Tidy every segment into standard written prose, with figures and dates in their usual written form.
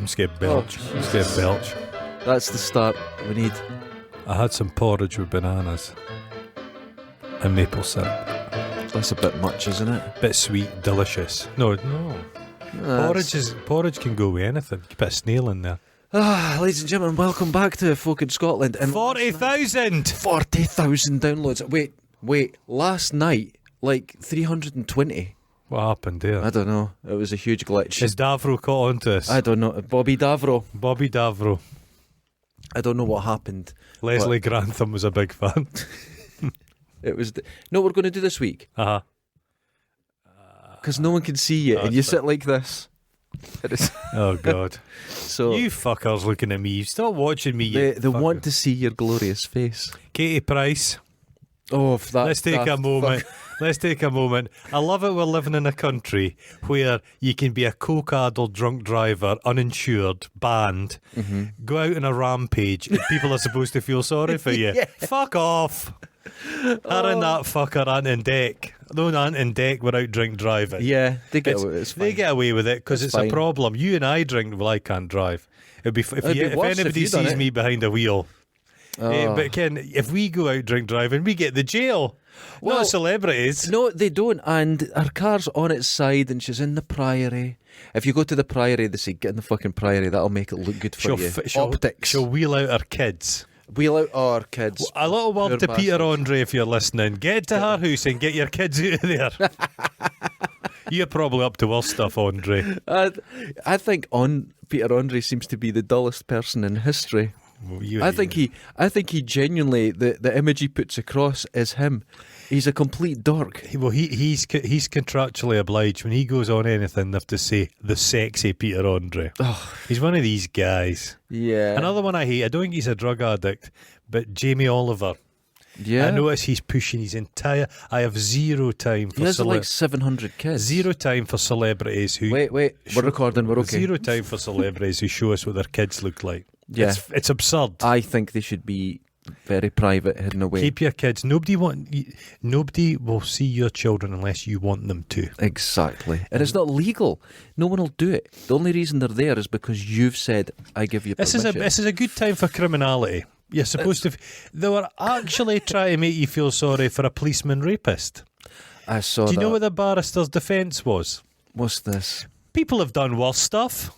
I'm scared belch. I'm scared belch. That's the start we need. I had some porridge with bananas and maple syrup. That's a bit much, isn't it? Bit sweet, delicious. No. Porridge can go with anything. You put a snail in there. Ladies and gentlemen, welcome back to Folk in Scotland. And 40,000! 40,000 downloads. Wait. Last night, like 320. What happened there? I don't know. It was a huge glitch. Is Davro caught onto us? I don't know. Bobby Davro. I don't know what happened. Leslie Grantham was a big fan. It was. No, we're going to do this week. Uh-huh. Because no one can see you, and you sit like this. Oh, God. So you fuckers looking at me. Stop watching me. They want to see your glorious face. Katie Price. Oh, if that. Let's take a moment. Let's take a moment. I love it we're living in a country where you can be a coke-addled drunk driver, uninsured, banned, go out on a rampage, and people are supposed to feel sorry for you. Yeah. Fuck off. Her and that fucker Ant and Deck. Though Ant and Deck were out drink driving. Yeah, they get away. It's fine. They get away with it because it's fine. a problem. You and I drink. Well, I can't drive. It'd be if worse anybody if you done sees it. me behind a wheel. But Ken, if we go out drink driving, we get the jail. Well, not celebrities. No, they don't. And her car's on its side, and she's in the Priory. If you go to the Priory, they say get in the fucking Priory. That'll make it look good for you. Optics. She'll wheel out her kids. Wheel out our kids. A little word Poor to bastards. Peter Andre if you're listening. Get to her house and get your kids out of there. You're probably up to worse stuff, Andre. I think Peter Andre seems to be the dullest person in history. Well, I think he genuinely the image he puts across is him. He's a complete dork. Well, he's contractually obliged when he goes on anything. They have to say the sexy Peter Andre. Oh. He's one of these guys. Yeah. Another one I hate. I don't think he's a drug addict, but Jamie Oliver. Yeah. I notice he's pushing his entire. I have zero time for. He has like 700 kids. Zero time for celebrities who. Wait. We're recording. We're okay. Zero time for celebrities who show us what their kids look like. Yeah. It's absurd. I think they should be very private, hidden away. Keep your kids. Nobody will see your children unless you want them to. Exactly. And it's not legal. No one will do it. The only reason they're there is because you've said, I give you permission. This is a good time for criminality. You're supposed to. They were actually trying to make you feel sorry for a policeman rapist. I saw that. Do you know what the barrister's defence was? What's this? People have done worse stuff.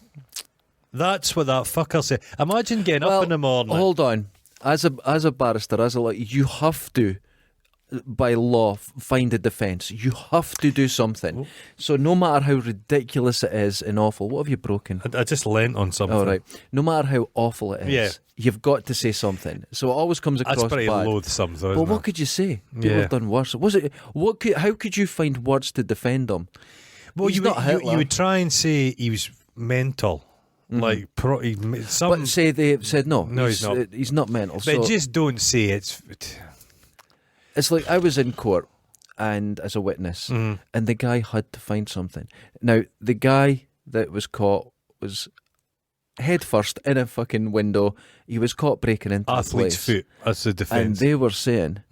That's what that fucker said. Imagine getting up in the morning. Hold on. As a barrister, as a lawyer, you have to, by law, find a defence. You have to do something. Oh. So no matter how ridiculous it is and awful, what have you broken? I just leant on something. All right. No matter how awful it is, you've got to say something. So it always comes across That's pretty bad. loathsome, though. But Isn't what it? could you say? People have done worse. How could you find words to defend him? Well, He's you not Hitler. would try and say he was mental. Like But say they said no. No, he's not. He's not mental. But So just don't say it's. it's like I was in court and as a witness, and the guy had to find something. Now the guy that was caught was head first in a fucking window. He was caught breaking into a Athlete's place, foot. That's the and defence. they were saying,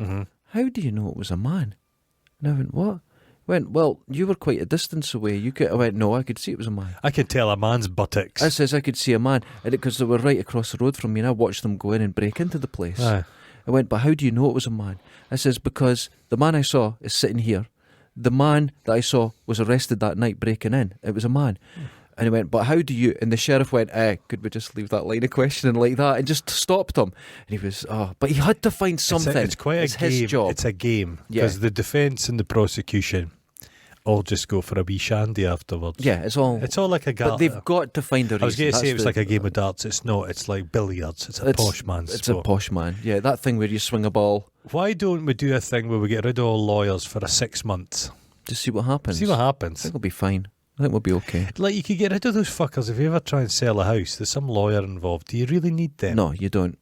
"How do you know it was a man?" And I went, "What?" Went, well, you were quite a distance away. I went, no, I could see it was a man. I can tell a man's buttocks. I says I could see a man, and because they were right across the road from me, and I watched them go in and break into the place. Aye. I went, but how do you know it was a man? I says, because the man I saw is sitting here. The man that I saw was arrested that night breaking in. It was a man. And he went, but how do you? And the sheriff went, could we just leave that line of questioning like that? And just stopped him. And he was, but he had to find something. It's quite a game. His job. It's a game. Because the defence and the prosecution all just go for a wee shandy afterwards. Yeah, it's all like a But they've got to find a reason. I was going to say it was like a game of darts. It's not. It's like billiards. It's a posh man's It's sport. a posh man. Yeah, that thing where you swing a ball. Why don't we do a thing where we get rid of all lawyers for 6 months? Just see what happens. See what I happens. think we'll be fine. I think we'll be okay. Like, you could get rid of those fuckers if you ever try and sell a house. There's some lawyer involved. Do you really need them? No, you don't.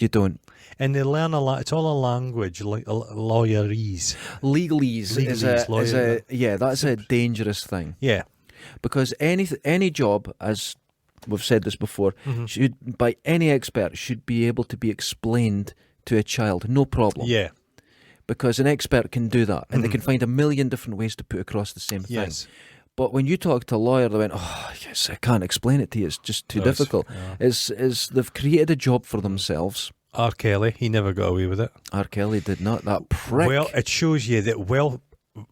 You don't. And they learn a lot. It's all a language, like lawyerese. Legalese that's a dangerous thing. Yeah. Because any job, as we've said this before, should by any expert should be able to be explained to a child, no problem. Yeah. Because an expert can do that, and they can find a million different ways to put across the same thing. Yes. But when you talk to a lawyer, they went, "Oh, yes, I can't explain it to you. It's just too difficult." It's they've created a job for themselves. R. Kelly, he never got away with it. R. Kelly did not. That prick. Well, it shows you that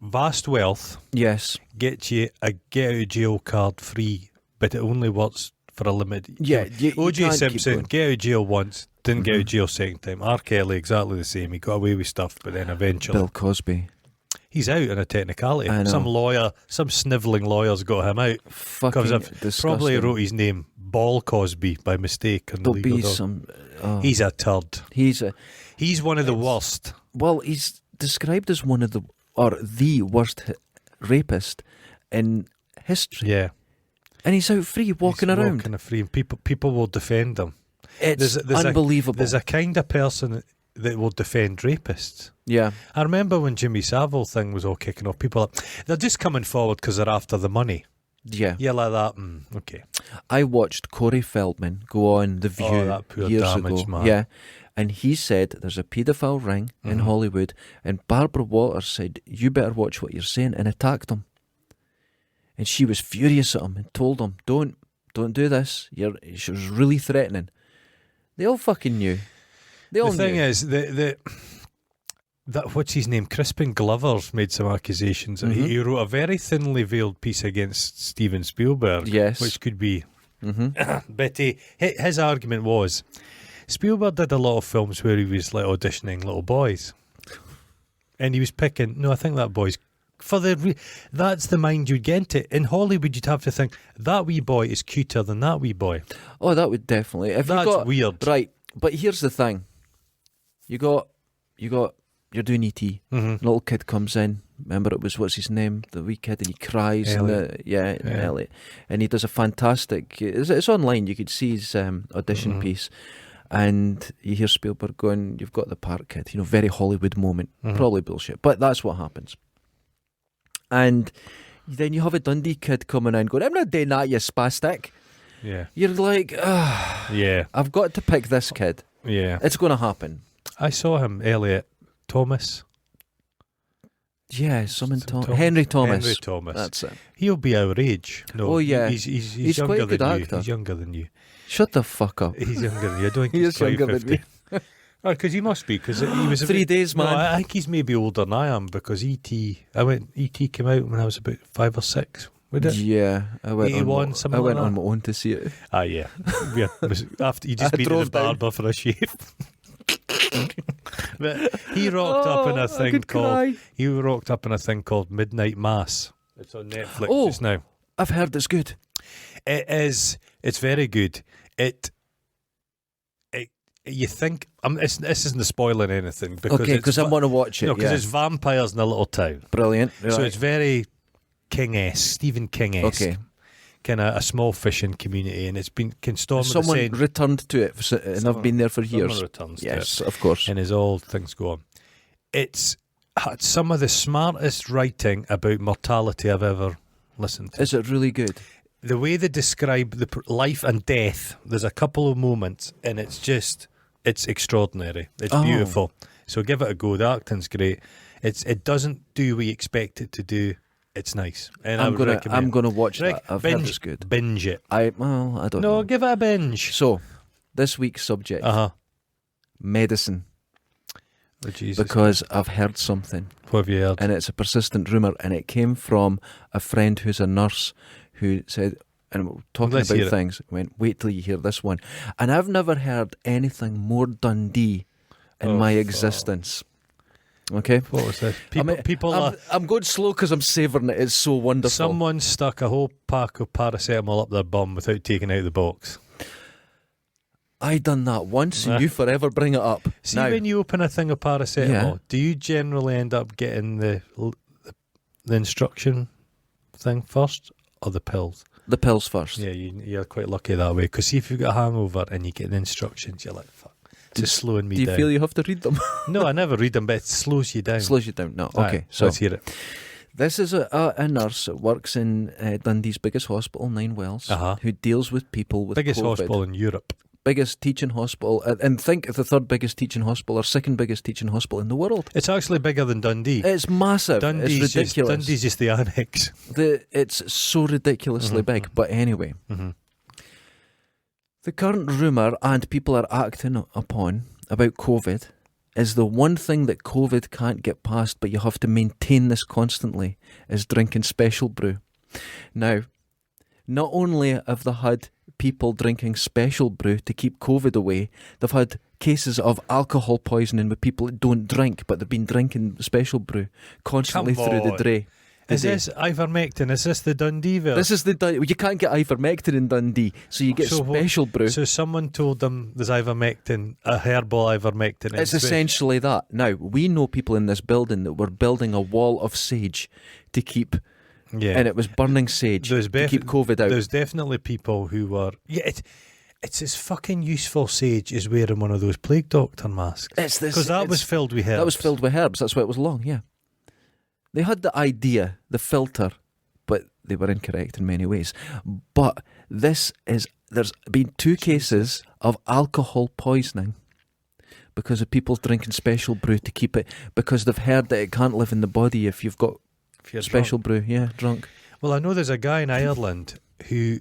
vast wealth yes. gets you a get out of jail card free, but it only works for a limited. Yeah. You O.J. can't keep Simpson, going. get out of jail once, didn't get out of jail second time. R. Kelly, exactly the same. He got away with stuff, but then eventually Bill Cosby. he's out on a technicality. I know. Some lawyer, some snivelling lawyers got him out. Fucking disgusting. Probably wrote his name Ball Cosby by mistake on the There'll legal be doc. some. Oh, He's a turd. he's One of the worst. Well, he's described as one of the worst rapist in history. Yeah. And he's out free, walking He's around. Walking free, and people will defend him. It's unbelievable. There's a kind of person that will defend rapists. Yeah. I remember when Jimmy Savile thing was all kicking off, people they're just coming forward because they're after the money. Yeah. Yeah, like that. Okay. I watched Corey Feldman go on The View that poor years damaged ago. man. Yeah. And he said there's a paedophile ring in Hollywood, and Barbara Walters said, "You better watch what you're saying," and attacked him. And she was furious at him and told him, Don't do this. She was really threatening. They all fucking knew. They all The thing knew. is, that what's his name? Crispin Glover's made some accusations. He wrote a very thinly veiled piece against Steven Spielberg. Yes. Which could be. But his argument was Spielberg did a lot of films where he was like auditioning little boys, and he was picking. No, I think that boy's that's the mind you'd get into. In Hollywood, you'd have to think that wee boy is cuter than that wee boy. Oh, that would definitely. If you That's got, weird. Right. But here's the thing. You're doing E.T. Little kid comes in. Remember, it was, what's his name? The wee kid, and he cries. Elliot. And he does a fantastic. It's online. You could see his audition piece, and you hear Spielberg going, "You've got the part, kid." Very Hollywood moment. Probably bullshit, but that's what happens. And then you have a Dundee kid coming in going, "I'm not doing that, you spastic." Yeah. You're like, Yeah. I've got to pick this kid. Yeah. It's going to happen. I saw him, Elliot Thomas. Yeah, Henry Thomas. Henry Thomas. That's it. He'll be our age. No, Oh, yeah. He's He's younger quite a good than you. actor. He's younger than you. Shut the fuck up. He's younger than you. I don't think He he's is quite younger 50. than me. Oh, because he must be, because he was 3 days, No, man. I think he's maybe older than I am, because E.T. came out when I was about 5 or 6. Would it? Yeah, I went 81, on. something I went like on that? my own to see it. Ah, yeah. After you just I been to the drove down. barber for a shave. But he rocked up in a thing called Midnight Mass. It's on Netflix just now. I've heard it's good. It is. It's very good. You think this isn't spoiling anything Because I want to watch it. no, because yeah. it's vampires in a little town. Brilliant. So Right. it's very King-esque, Stephen King-esque. Okay. Kind of a small fishing community, and it's been Storm of the Someone Seine. returned to it, and I've been there for Someone years. returns to Yes, of course. it, and as all things go on, it's had some of the smartest writing about mortality I've ever listened to. Is it really good? The way they describe the life and death, there's a couple of moments, and it's extraordinary. It's beautiful. So give it a go. The acting's great. It doesn't do what you expect it to do. It's nice, and I'm gonna watch that. I've heard it's good. Binge it. I don't know. No, give it a binge. So, this week's subject: medicine. Oh, Jesus. Because I've heard something, What have you heard? and it's a persistent rumor, and it came from a friend who's a nurse who said, and we're talking Let's hear about it. things. Went, wait till you hear this one, and I've never heard anything more Dundee in my existence. Okay, What was this? I'm going slow because I'm savouring it. It's so wonderful. Someone stuck a whole pack of paracetamol up their bum without taking out the box. I done that once, and you forever bring it up. See, now, when you open a thing of paracetamol, Yeah. do you generally end up getting the instruction thing first or the pills? the pills first. Yeah, you're quite lucky that way. Because see, if you've got a hangover and you get the instructions, you're like, fuck. It's just slowing me Do you down. feel you have to read them? No, I never read them, but it slows you down. Slows you down. No, Aye, okay. So let's hear it. this is a nurse that works in Dundee's biggest hospital, Nine Wells, Uh-huh. who deals with people with Biggest COVID. hospital in Europe. biggest teaching hospital, and think of the third biggest teaching hospital or second biggest teaching hospital in the world. It's actually bigger than Dundee. It's massive. It's ridiculous. Dundee's just the annex. It's so ridiculously big. But anyway, the current rumour and people are acting upon about COVID is the one thing that COVID can't get past, but you have to maintain this constantly, is drinking special brew. Now, not only have they had people drinking special brew to keep COVID away, they've had cases of alcohol poisoning with people that don't drink, but they've been drinking special brew constantly through the day. Is this ivermectin? Is this the Dundee version? This is you can't get ivermectin in Dundee, so you get special brew. So someone told them there's ivermectin, a herbal ivermectin. It's essentially that. Now, we know people in this building that were building a wall of sage to keep... Yeah. And it was burning sage to keep COVID out. There's definitely people who were... Yeah, it's as fucking useful sage as wearing one of those plague doctor masks. Because that was filled with herbs. That was filled with herbs. That's why it was long, yeah. They had the idea, the filter, but they were incorrect in many ways. But there's been 2 cases of alcohol poisoning because of people drinking special brew to keep it, because they've heard that it can't live in the body if you've got special brew, drunk. Well, I know there's a guy in Ireland who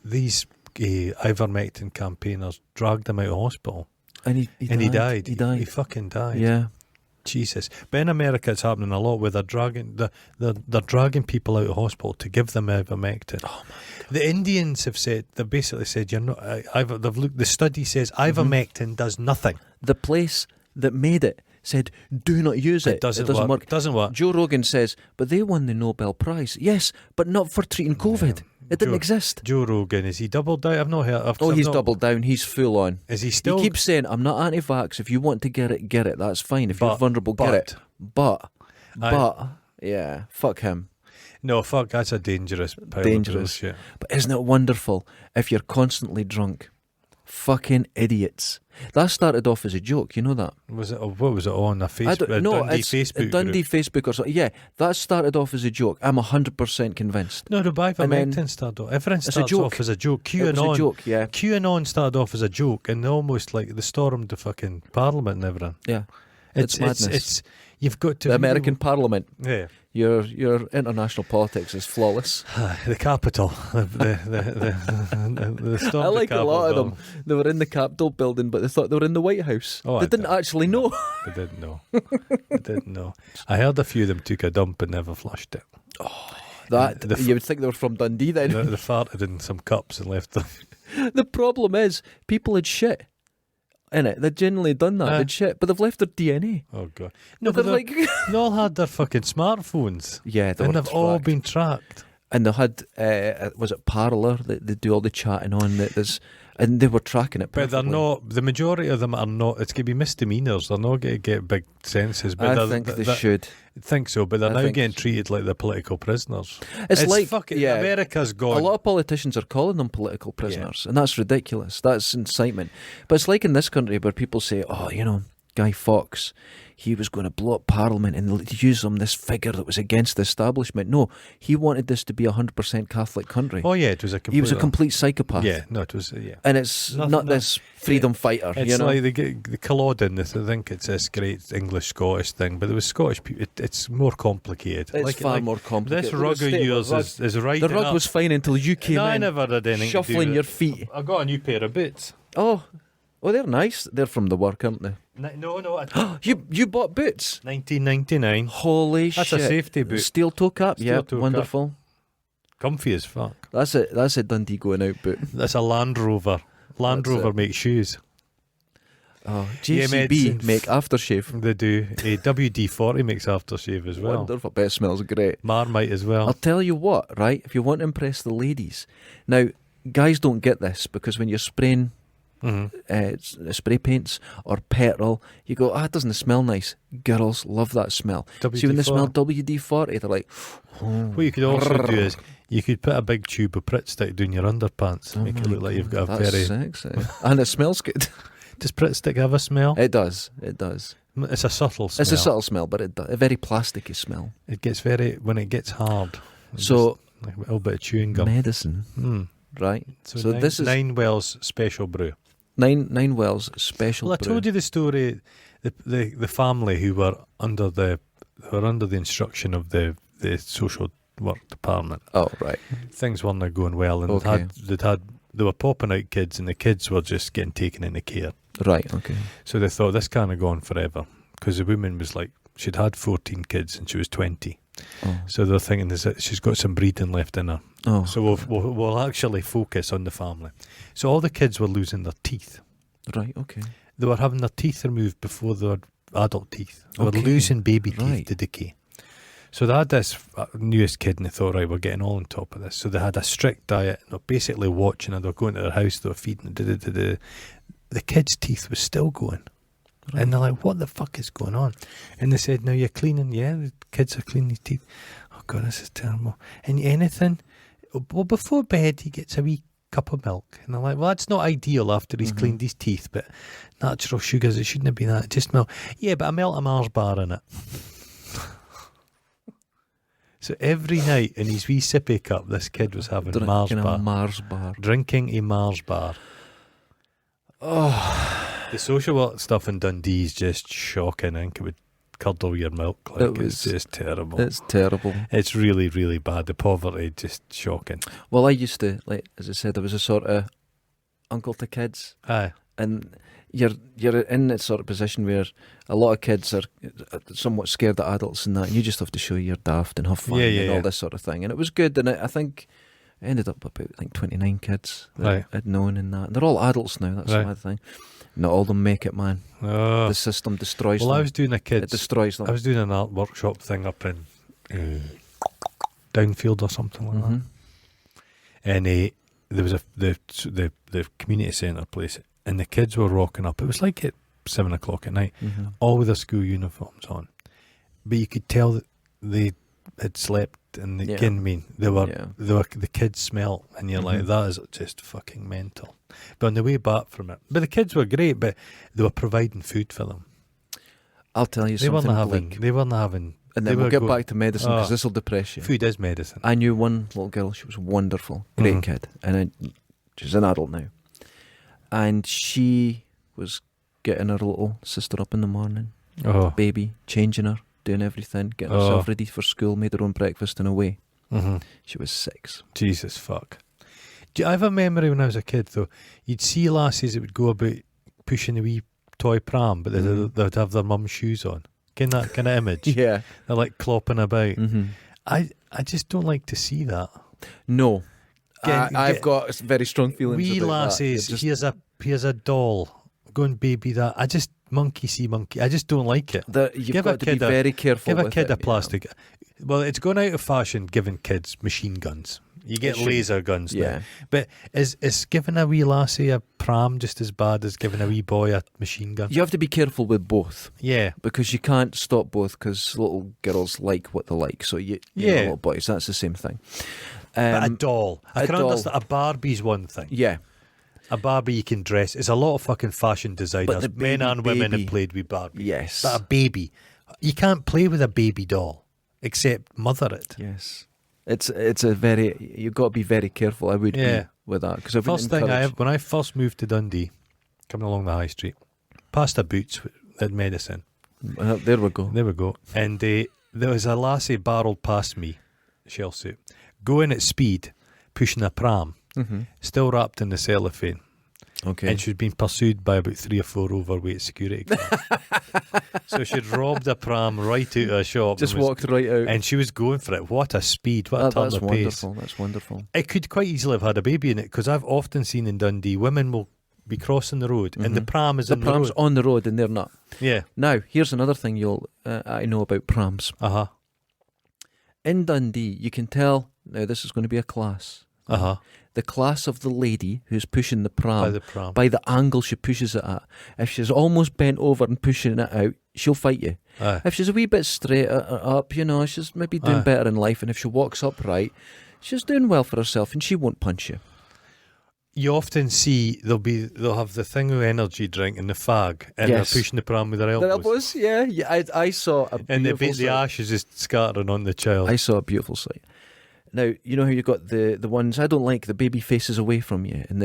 these ivermectin campaigners dragged him out of hospital. And he died. He fucking died. Yeah. Jesus. But in America it's happening a lot where they're dragging people out of hospital to give them ivermectin. Oh my God. The Indians they've basically said you're not the study says ivermectin does nothing. The place that made it said, do not use it. It doesn't work. It doesn't work. Joe Rogan says, but they won the Nobel Prize. Yes, but not for treating COVID. It didn't exist. Joe Rogan, is he doubled down? I've not heard. He's doubled down. He's full on. Is he still? He keeps saying, I'm not anti-vax. If you want to get it, get it. That's fine. If you're vulnerable, get it. But, yeah, fuck him. No, fuck, that's a dangerous pile of bullshit. But isn't it wonderful if you're constantly drunk? Fucking idiots. That started off as a joke, you know that? What was it on? A Facebook? Dundee Facebook or something. Yeah, that started off as a joke. I'm 100% convinced. No, the ivermectin started off. Everything starts off as a joke. QAnon started off as a joke, and almost like they stormed the fucking Parliament and everything. Yeah, it's madness. You've got to the American Parliament. Yeah. Your international politics is flawless. The capital. The storm. I like a lot of them. They were in the Capitol building, but they thought they were in the White House. They didn't actually know. They didn't know. They didn't know. I heard a few of them took a dump and never flushed it. Oh, you would think they were from Dundee then. They farted in some cups and left them. The problem is, people had shit in it. They'd generally done that. They'd shit, but they've left their DNA. Oh God! No, but they all had their fucking smartphones. Yeah, they've all been tracked. And they had was it Parler that they do all the chatting on? And they were tracking it perfectly. But they're not. The majority of them are not. It's going to be misdemeanors. They're not going to get big sentences. But I think they should. I think so, but they're now getting treated like they're political prisoners. It's like fucking America's gone. A lot of politicians are calling them political prisoners, and that's ridiculous. That's incitement. But it's like in this country where people say, "Oh, Guy Fawkes, he was going to blow up Parliament and use this figure that was against the establishment." No, he wanted this to be a 100% Catholic country. Oh yeah, he was a complete psychopath. Yeah, no, it was. Yeah, and it's not this freedom fighter. It's like the Culloden. I think it's this great English-Scottish thing, but it was Scottish people. It's more complicated. It's far more complicated. This rug of yours is right. The rug was fine until you came in. I never did anything. Shuffling your feet. I got a new pair of boots. Oh, they're nice. They're from the work, aren't they? No. You bought boots? 1999. Holy shit! That's a safety boot. Steel toe cap. Yeah, wonderful. Comfy as fuck. That's a Dundee going out boot. That's a Land Rover. Land Rover makes shoes. Oh, JCB make aftershave. They do. A WD-40 makes aftershave as well. Wonderful. Bet it smells great. Marmite as well. I'll tell you what, right? If you want to impress the ladies, now guys don't get this because when you're spraying spray paints or petrol, you go, it doesn't smell nice. Girls love that smell. See, when they smell WD-40, they're like, oh. What you could also do is you could put a big tube of Pritt Stick down your underpants and make it look like you've got a very sexy. And it smells good. Does Pritt Stick have a smell? It does. It's a subtle smell. It's a subtle smell, but a very plasticky smell. It gets when it gets hard. So like a little bit of chewing gum. Medicine. Right. So this is Nine Wells Special Brew. Nine Wells special. Well, I told you the story. The family who were under the instruction of the social work department. Oh, right. Things weren't going well, and Okay. they were popping out kids, and the kids were just getting taken into care. Right, okay. So they thought, this can't go on forever, because the woman was like, she'd had 14 kids and she was 20. Oh. So they're thinking she's got some breeding left in her. Oh. So we'll actually focus on the family. So all the kids were losing their teeth. Right, okay. They were having their teeth removed before their adult teeth. They Okay. were losing baby teeth Right. to decay. So they had this newest kid, and they thought, right, we're getting all on top of this. So they had a strict diet. They're basically watching her. They were going to their house. They were feeding. The kid's teeth was still going. Right. And they're like, what the fuck is going on? And they said, now you're cleaning. Yeah, the kids are cleaning his teeth. Oh, God, this is terrible. And anything? Well, before bed, he gets a wee cup of milk. And they're like, well, that's not ideal after he's cleaned his teeth, but natural sugars, it shouldn't have been that. Just milk. Yeah, but I melt a Mars bar in it. So every night in his wee sippy cup, this kid was having Mars Drinking bar. a Mars bar. Drinking a Mars bar. Oh, The social work stuff in Dundee is just shocking. I think it would curdle your milk. Like, it's just terrible. it's terrible. It's really, really bad. The poverty, just shocking. Well, I used to, like, as I said, I was a sort of uncle to kids, Aye. and you're in that sort of position where a lot of kids are somewhat scared of adults and that, and you just have to show you're daft and have fun and all this sort of thing. And it was good, and I think I ended up about 29 kids that Right. I'd known and that. And they're all adults now, that's Right. the mad thing. Not all of them make it, man. Oh. The system destroys Well, them. I was doing a It kids. destroys them. I was doing an art workshop thing up in Downfield or something like that. Mhm. And there was the community centre place, and the kids were rocking up. It was like at 7 o'clock at night, Mhm. all with their school uniforms on, but you could tell that they had slept, and Yeah. again, I mean, Yeah. the kids smelt, and you're like, Mhm. that is just fucking mental. But on the way back from it, but the kids were great, but they were providing food for them. I'll tell you They weren't something, having. Blake. They weren't having. And they then we'll were get go- back to medicine, because Oh. this will depress you. Food is medicine. I knew one little girl, she was wonderful, great Mhm. kid, and she's an adult now. And she was getting her little sister up in the morning, Oh. baby, changing her, doing everything, getting Oh. herself ready for school, made her own breakfast and away. Mm-hmm. She was 6. Jesus fuck. I have a memory when I was a kid, though. You'd see lassies that would go about pushing a wee toy pram, but they'd have their mum's shoes on. Get that kind of image? Yeah. They're like clopping about. Mm-hmm. I just don't like to see that. No. I've Get- got very strong feelings Wee about lassies, that. You're just- here's a doll. Go and baby that. I just monkey see monkey. I just don't like it. You've Give a got to be kid a- very careful Give a with kid it, a you know. plastic. Well, it's gone out of fashion giving kids machine guns. You get should. laser guns now. Yeah. But is giving a wee lassie a pram just as bad as giving a wee boy a machine gun? You have to be careful with both, Yeah. because you can't stop both, because little girls like what they like. So you know, Yeah. little boys, that's the same thing. But a doll. I a can doll. understand. A Barbie's one thing. Yeah. A Barbie you can dress. It's a lot of fucking fashion designers, the men and women, baby- have played with Barbie. Yes. But a baby, you can't play with a baby doll except mother it. Yes. It's a very, you've got to be very careful, I would Yeah. be, with that. Because First thing when I first moved to Dundee, coming along the high street, past a Boots at Medicine. there we go. There we go. And there was a lassie barreled past me, shell suit, going at speed, pushing a pram, Mm-hmm. still wrapped in the cellophane. Okay. And she'd been pursued by about 3 or 4 overweight security guards. So she'd robbed a pram right out of a shop. Just and was- walked right out. And she was going for it. What a speed, what a turn That's of pace. wonderful. That's wonderful. It could quite easily have had a baby in it, because I've often seen in Dundee, women will be crossing the road and the Mhm. pram is The in the pram's road. on the road and they're not. Yeah. Now, here's another thing I know about prams. Uh-huh. In Dundee, you can tell, now this is going to be a class. Uh-huh. The class of the lady who's pushing the pram, By the pram. by the angle she pushes it at. If she's almost bent over and pushing it out, she'll fight you. Aye. If she's a wee bit straight up, you know, she's maybe doing Aye. better in life. And if she walks upright, she's doing well for herself and she won't punch you. You often see they'll have the thing with energy drink and the fag, and Yes. they're pushing the pram with their The elbows. elbows, yeah. I saw a And the beautiful sight. ashes just scattering on the child. I saw a beautiful sight. Now, you know how you got the ones, I don't like the baby faces away from you, and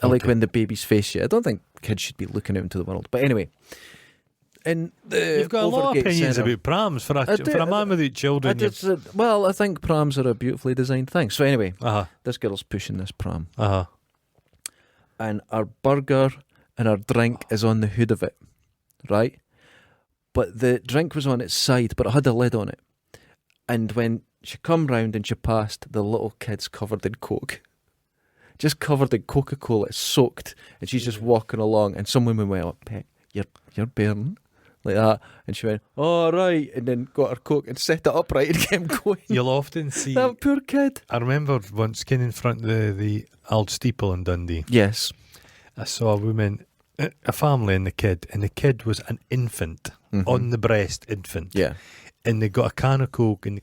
I like Okay. when the baby's face yet. I don't think kids should be looking out into the world. But anyway, in the You've got a lot of Overgate opinions Centre- about prams for I do- a man without children. well, I think prams are a beautifully designed thing. So anyway, Uh-huh. this girl's pushing this pram, Uh-huh. and our burger and our drink is on the hood of it, right? But the drink was on its side, but it had a lid on it. And when she come round and she passed, the little kid's covered in Coke. Just covered in Coca-Cola, soaked. And she's just walking along, and some woman went, "Oh, pet, you're burning." Like that. And she went, "Oh, right." And then got her Coke and set it upright and kept going. You'll often see... That poor kid. I remember once getting in front of the old steeple in Dundee. Yes. I saw a woman, a family and the kid was an infant, Mhm. on the breast infant. Yeah. And they got a can of Coke and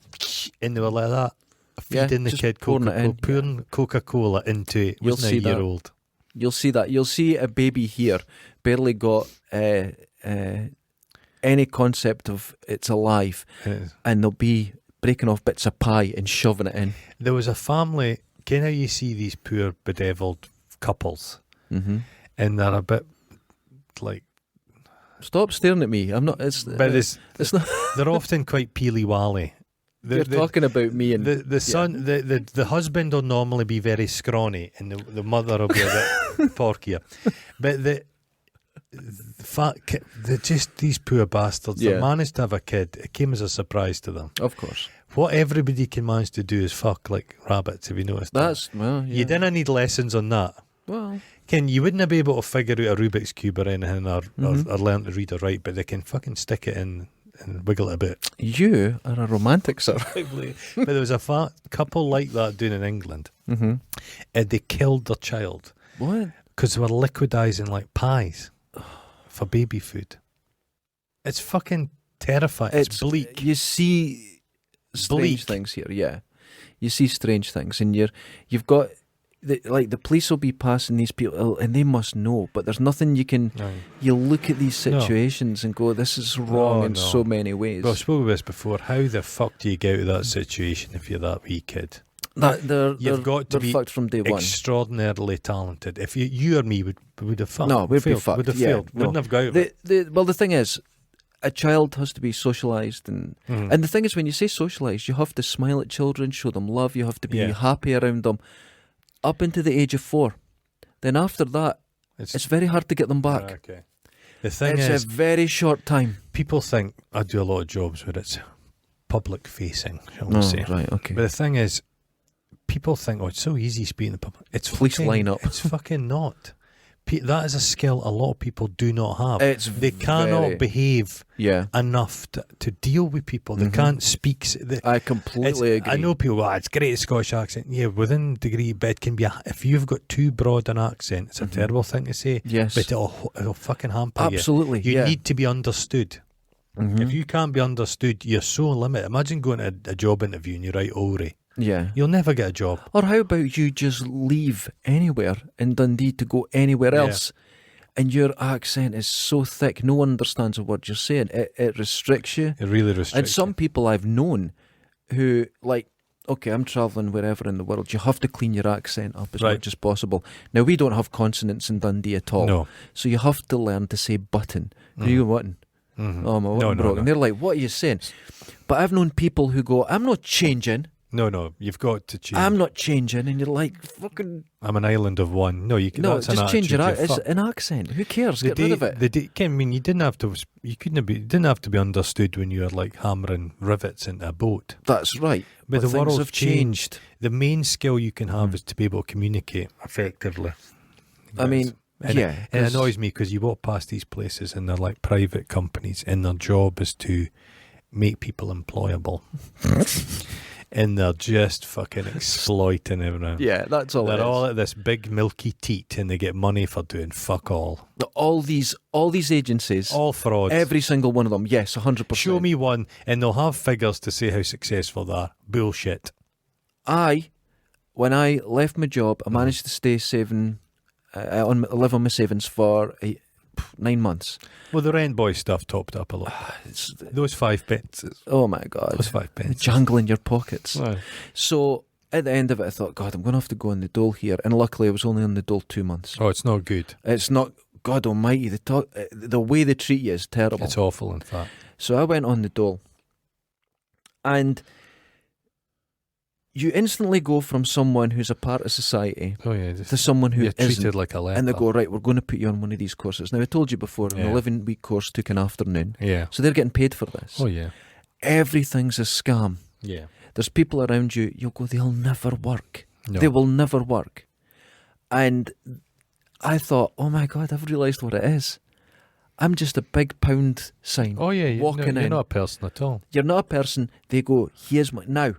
they were like that, feeding the just kid pouring it in. pouring Coca-Cola into it. You'll Wasn't see a year that. old. You'll see that. You'll see a baby here barely got any concept of it's alive, and they'll be breaking off bits of pie and shoving it in. There was a family, you know, you see these poor bedeviled couples, Mm-hmm. and they're a bit like, Stop staring at me. I'm not. It's it's not. they're often quite peely-wally. You're talking about me and The son, the husband will normally be very scrawny, and the mother will be a bit porkier. But the just these poor bastards. Yeah. They managed to have a kid. It came as a surprise to them. of course. What everybody can manage to do is fuck like rabbits. Have you noticed? That's well. Yeah. You didn't need lessons on that. Well, Ken, you wouldn't be able to figure out a Rubik's Cube or anything, or learn to read or write, but they can fucking stick it in and wiggle it a bit. you are a romantic, sir. But there was a couple like that doing in England, Mm-hmm. and they killed their child What? because they were liquidizing like pies for baby food. It's fucking terrifying. It's bleak. You see strange Bleak. things here. Yeah, you see strange things, and you've got the police will be passing these people, and they must know, but there's nothing you can. Aye. You look at these No. situations and go, "This is wrong Oh, in no. so many ways." Well, I've spoken about this before. How the fuck do you get out of that situation if you're that wee kid? You've got to be fucked from day one. Extraordinarily talented. If you or me would have fucked. No, we'd be failed. fucked, Would have yeah, failed. no. Wouldn't have got out of it. The thing is, a child has to be socialised, and the thing is, when you say socialised, you have to smile at children, show them love, you have to be Yeah. happy around them, up into the age of 4. Then after that, it's very hard to get them back. Okay. The thing It's is, a very short time. people think I do a lot of jobs where it's public facing, shall we Oh, say. right, okay. But the thing is, people think, it's so easy speaking to public. It's Police fucking, line up. It's fucking not. That is a skill a lot of people do not have. They very- cannot behave Yeah, enough to deal with people. They Mhm. can't speak. I completely agree. I know people go, it's great Scottish accent. Yeah, within degree, but it can be, if you've got too broad an accent, it's a Mhm. terrible thing to say, Yes, but it'll fucking hamper absolutely. you. You yeah. need to be understood. Mhm. If you can't be understood, you're so limited. Imagine going to a job interview and you write Ori. Yeah. You'll never get a job. Or how about you just leave anywhere in Dundee to go anywhere Yeah. else, and your accent is so thick, no one understands a word you're saying. It restricts you. It really restricts And some people I've known who, like, okay, I'm travelling wherever in the world, you have to clean your accent up as Right. much as possible. Now, we don't have consonants in Dundee at all. No. So you have to learn to say button. Who you button? Mhm. Oh, my button No, broke. no. And they're like, what are you saying? But I've known people who go, I'm not changing. No, you've got to change. I'm not changing. And you're like, fucking... I'm an island of one. No, you can. No, that's just an change your attitude. accent. You're It's an accent. Who cares? The Get rid of it. I mean, you didn't have to. You didn't have to be understood when you were like hammering rivets into a boat. That's right. But the things world's have changed. The main skill you can have Mhm. is to be able to communicate effectively. I mean, And yeah. It 'cause- annoys me because you walk past these places and they're like private companies, and their job is to make people employable, and they're just fucking exploiting everyone. Yeah, that's all it They're is. all at this big milky teat, and they get money for doing fuck all. All these agencies, All frauds. every single one of them, yes, 100%. Show me one, and they'll have figures to say how successful they are. Bullshit. When I left my job, I managed to stay saving, live on my savings for 9 months. Well, the rent boy stuff topped up a lot. Those 5 pence. Oh my God. Those 5 pence. Jangle in your pockets. Right. So at the end of it, I thought, God, I'm going to have to go on the dole here. And luckily, I was only on the dole 2 months. Oh, it's not good. It's not, God almighty, the way they treat you is terrible. It's awful, in fact. So I went on the dole. And you instantly go from someone who's a part of society to someone who you're treated isn't. like a leper. And they go, right, we're going to put you on one of these courses. Now, I told you before, an 11-week course took an afternoon. Yeah. So they're getting paid for this. Oh, yeah. Everything's a scam. Yeah. There's people around you, you'll go, they'll never work. No. They will never work. And I thought, oh my God, I've realised what it is. I'm just a big pound sign. Oh, yeah. Walking you're in. not a person at all. You're not a person. They go, here's my... Now,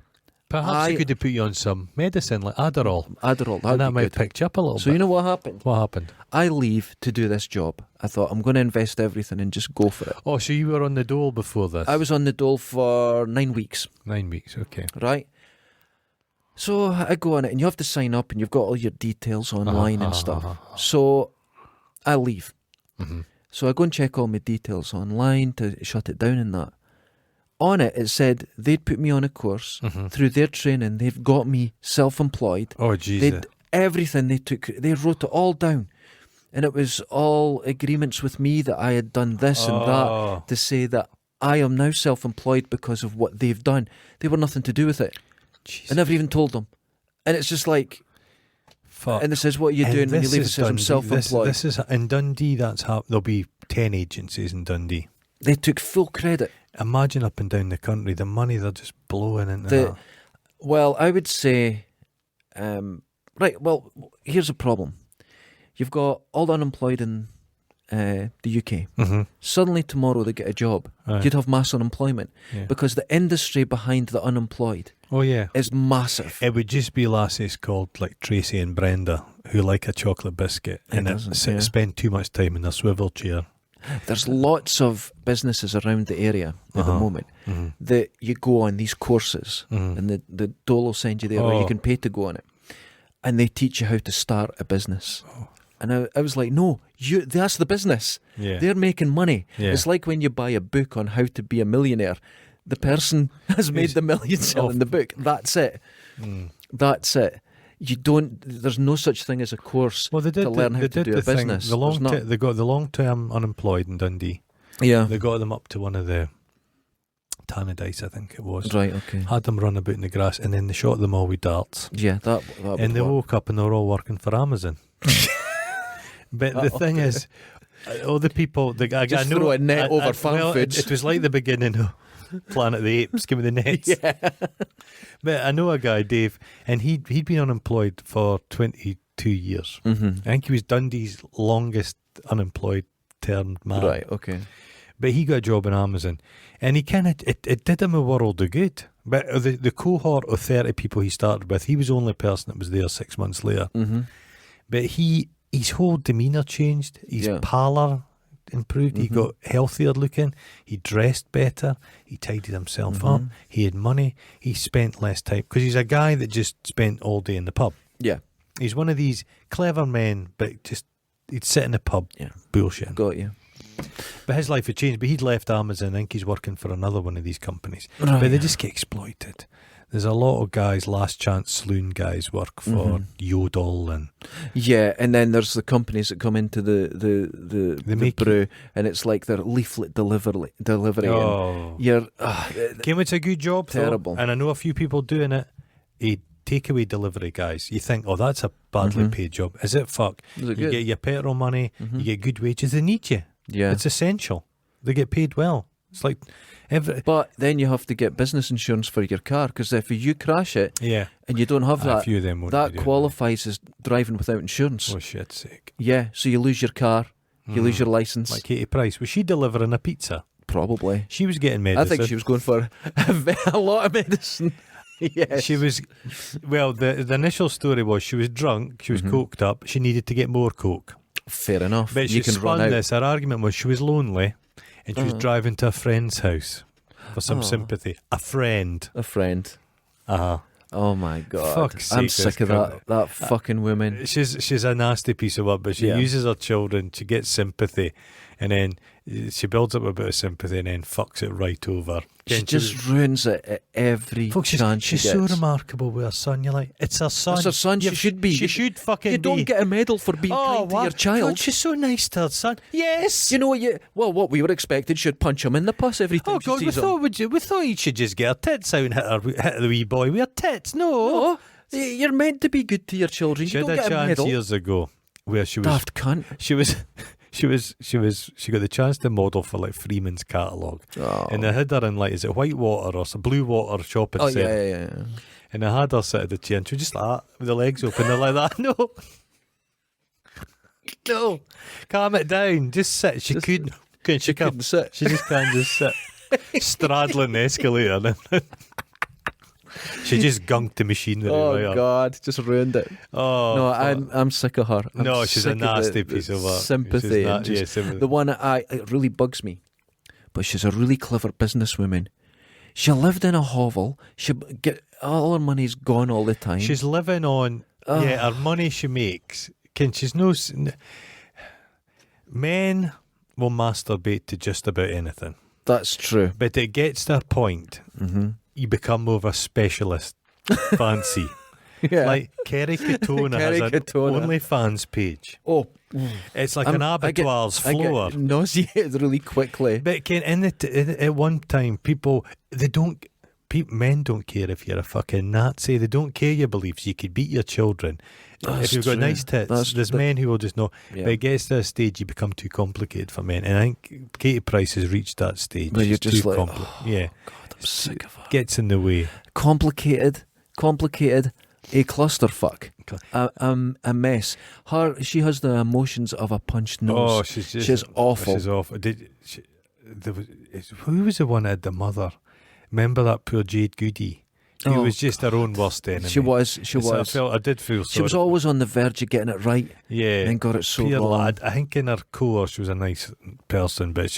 Perhaps they could have put you on some medicine like Adderall. Adderall, And that that'd be might good. pick you up a little So bit. you know what happened? What happened? I leave to do this job. I thought, I'm going to invest everything and just go for it. Oh, so you were on the dole before this? I was on the dole for 9 weeks, 9 weeks, okay. right? So I go on it, and you have to sign up, and you've got all your details online and stuff. So I leave. Mm-hmm. So I go and check all my details online to shut it down and that. On it, it said they'd put me on a course. Through their training, they've got me self-employed. Oh, Jesus. Everything they wrote it all down. And it was all agreements with me that I had done this and that to say that I am now self-employed because of what they've done. They were nothing to do with it. Jesus. I never even told them. And it's just like... Fuck. And it says, what are you And doing when you this leave? It is says, I'm Dundee. self-employed. This is in Dundee. There'll be 10 agencies in Dundee. They took full credit. Imagine up and down the country, the money they're just blowing into that. Well, I would say, right, well, here's a problem. You've got all the unemployed in the UK. Suddenly tomorrow they get a job. Right. You'd have mass unemployment Yeah. because the industry behind the unemployed Oh, yeah. is massive. It would just be lassies called like Tracy and Brenda who like a chocolate biscuit spend too much time in their swivel chair. There's lots of businesses around the area at the moment that you go on these courses and the dole will send you there or you can pay to go on it. And they teach you how to start a business. And I was like, no, that's the business. Yeah. They're making money. Yeah. It's like when you buy a book on how to be a millionaire. The person has made the million selling the book. That's it. That's it. You don't. There's no such thing as a course to learn how to do a business. They got the long-term unemployed in Dundee. Yeah. They got them up to one of the Tannadice, I think it was. Right. Okay. Had them run about in the grass, and then they shot them all with darts. Yeah. That And they would work. woke up and they were all working for Amazon. But the thing is, all the people, Just throw a net over farm foods. It was like the beginning of Planet of the Apes, give me the nets. Yeah. But I know a guy, Dave, and he'd been unemployed for 22 years. I think he was Dundee's longest unemployed termed man. Right. Okay. But he got a job in Amazon, and he it did him a world of good. But the cohort of 30 people he started with, he was the only person that was there 6 months later. But his whole demeanour changed. His pallor improved. He got healthier looking. He dressed better. He tidied himself up. He had money. He spent less time because he's a guy that just spent all day in the pub. Yeah. He's one of these clever men, but just he'd sit in the pub bullshit. Got you. But his life had changed. But he'd left Amazon. I think he's working for another one of these companies. Right. But they just get exploited. There's a lot of guys, last chance saloon guys, work for Yodel and and then there's the companies that come into the brew, and it's like their leaflet delivery. Oh. And you're it's a good job, terrible. Though, and I know a few people doing it. Takeaway delivery guys. You think, oh, that's a badly paid job. Is it? Fuck. Is it you good? get your petrol money. You get good wages. They need you. Yeah. It's essential. They get paid well. It's like But then you have to get business insurance for your car, because if you crash it and you don't have a that, few of them that qualifies as driving without insurance. Oh, shit's sake. Yeah, so you lose your car, you lose your licence. Like Katie Price. Was she delivering a pizza? Probably. She was getting medicine. I think she was going for a lot of medicine. Yes. She was, well, the initial story was she was drunk, she was coked up, she needed to get more coke. Fair enough. But she spun this. Her argument was she was lonely and she was driving to a friend's house for some sympathy. A friend. Uh-huh. Oh my God. Fuck's I'm sake, sick of that fucking woman. She's a nasty piece of work, but she uses her children to get sympathy, and then She builds up a bit of sympathy and then fucks it right over. She just ruins it at every Folks, chance she she's gets. so remarkable with her son. You're like, it's her son. It's her son. She should be. She should fucking You be. don't get a medal for being kind to your child. God, she's so nice to her son. Yes. You know what? What we were expecting, she'd punch him in the puss every time Oh God, she we sees him. thought we thought you should just get her tits out and hit the wee boy with her tits. No. No, you're meant to be good to your children. She You had don't a get a chance medal. years ago where she was Daft cunt. she got the chance to model for like Freeman's catalogue. Oh. And they had her in like, is it Whitewater or some Blue Water shopping Oh centre? yeah. And I had her sit at the chair and she was just like that, with the legs open. They're like that. No, calm it down. Just sit. She couldn't sit. She just can't just sit. Straddling the escalator. She just gunked the machine with it Oh right up. God, just ruined it. Oh No, fuck. I'm sick of her. I'm No, she's a sick of nasty the piece of work. sympathy. She's and just- sympathy. The one it really bugs me, but she's a really clever businesswoman. She lived in a hovel. She get all her money's gone all the time. She's living on her money she makes. She's no men will masturbate to just about anything, That's true. but it gets to a point you become more of a specialist fancy. Yeah. Like Kerry Katona has an Kerry Katona. OnlyFans page. Oh, It's like an abattoir's I floor. get nauseated really quickly. But Ken, at one time, men don't care if you're a fucking Nazi. They don't care your beliefs. You could beat your children. That's if you've got true. nice tits, there's men who will just know. Yeah. But it gets to a stage you become too complicated for men. And I think Katie Price has reached that stage. Where you're She's just too like, yeah. God, I'm sick of her. Gets in the way. Complicated, a clusterfuck, a mess. She has the emotions of a punched nose. Oh, she's awful. She's awful. Who was the one that had the mother? Remember that poor Jade Goody? Who Oh, was just her own worst enemy. She was. I did feel sorry. She was always on the verge of getting it right, yeah. and got it so Poor wrong. lad. I think in her core she was a nice person, but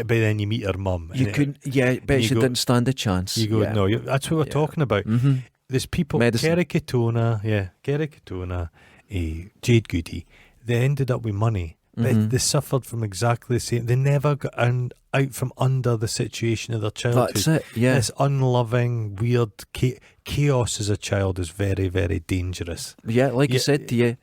then you meet her mum. You couldn't. Yeah, bet you she go- didn't stand a chance. You go, yeah. no, that's what we're talking about. Mm-hmm. There's people, Medicine. Kerry Katona, Jade Goody, they ended up with money. Mhm. They suffered from exactly the same. They never got out from under the situation of their childhood. That's it. Yeah. This unloving, weird chaos as a child is very, very dangerous. Yeah, like I Yeah. said to you,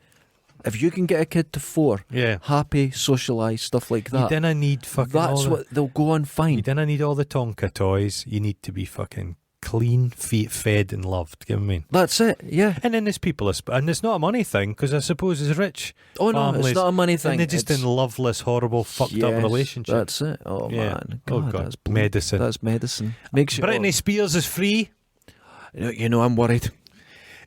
if you can get a kid to 4, Yeah. happy, socialised, stuff like You that, didn't need fucking all that's the, what they'll go on You fine. didn't need all the Tonka toys. You need to be fucking clean, fed and loved. You know what I mean? That's it. Yeah. And then there's people, and it's not a money thing, because I suppose it's rich Oh no, families, it's not a money thing. and they're just It's- in loveless, horrible, fucked up Yes, relationships. That's it. Oh Yeah. man, Oh, God, God. that's bleak. Medicine. That's medicine. Makes you. Britney Spears is free. You know, I'm worried.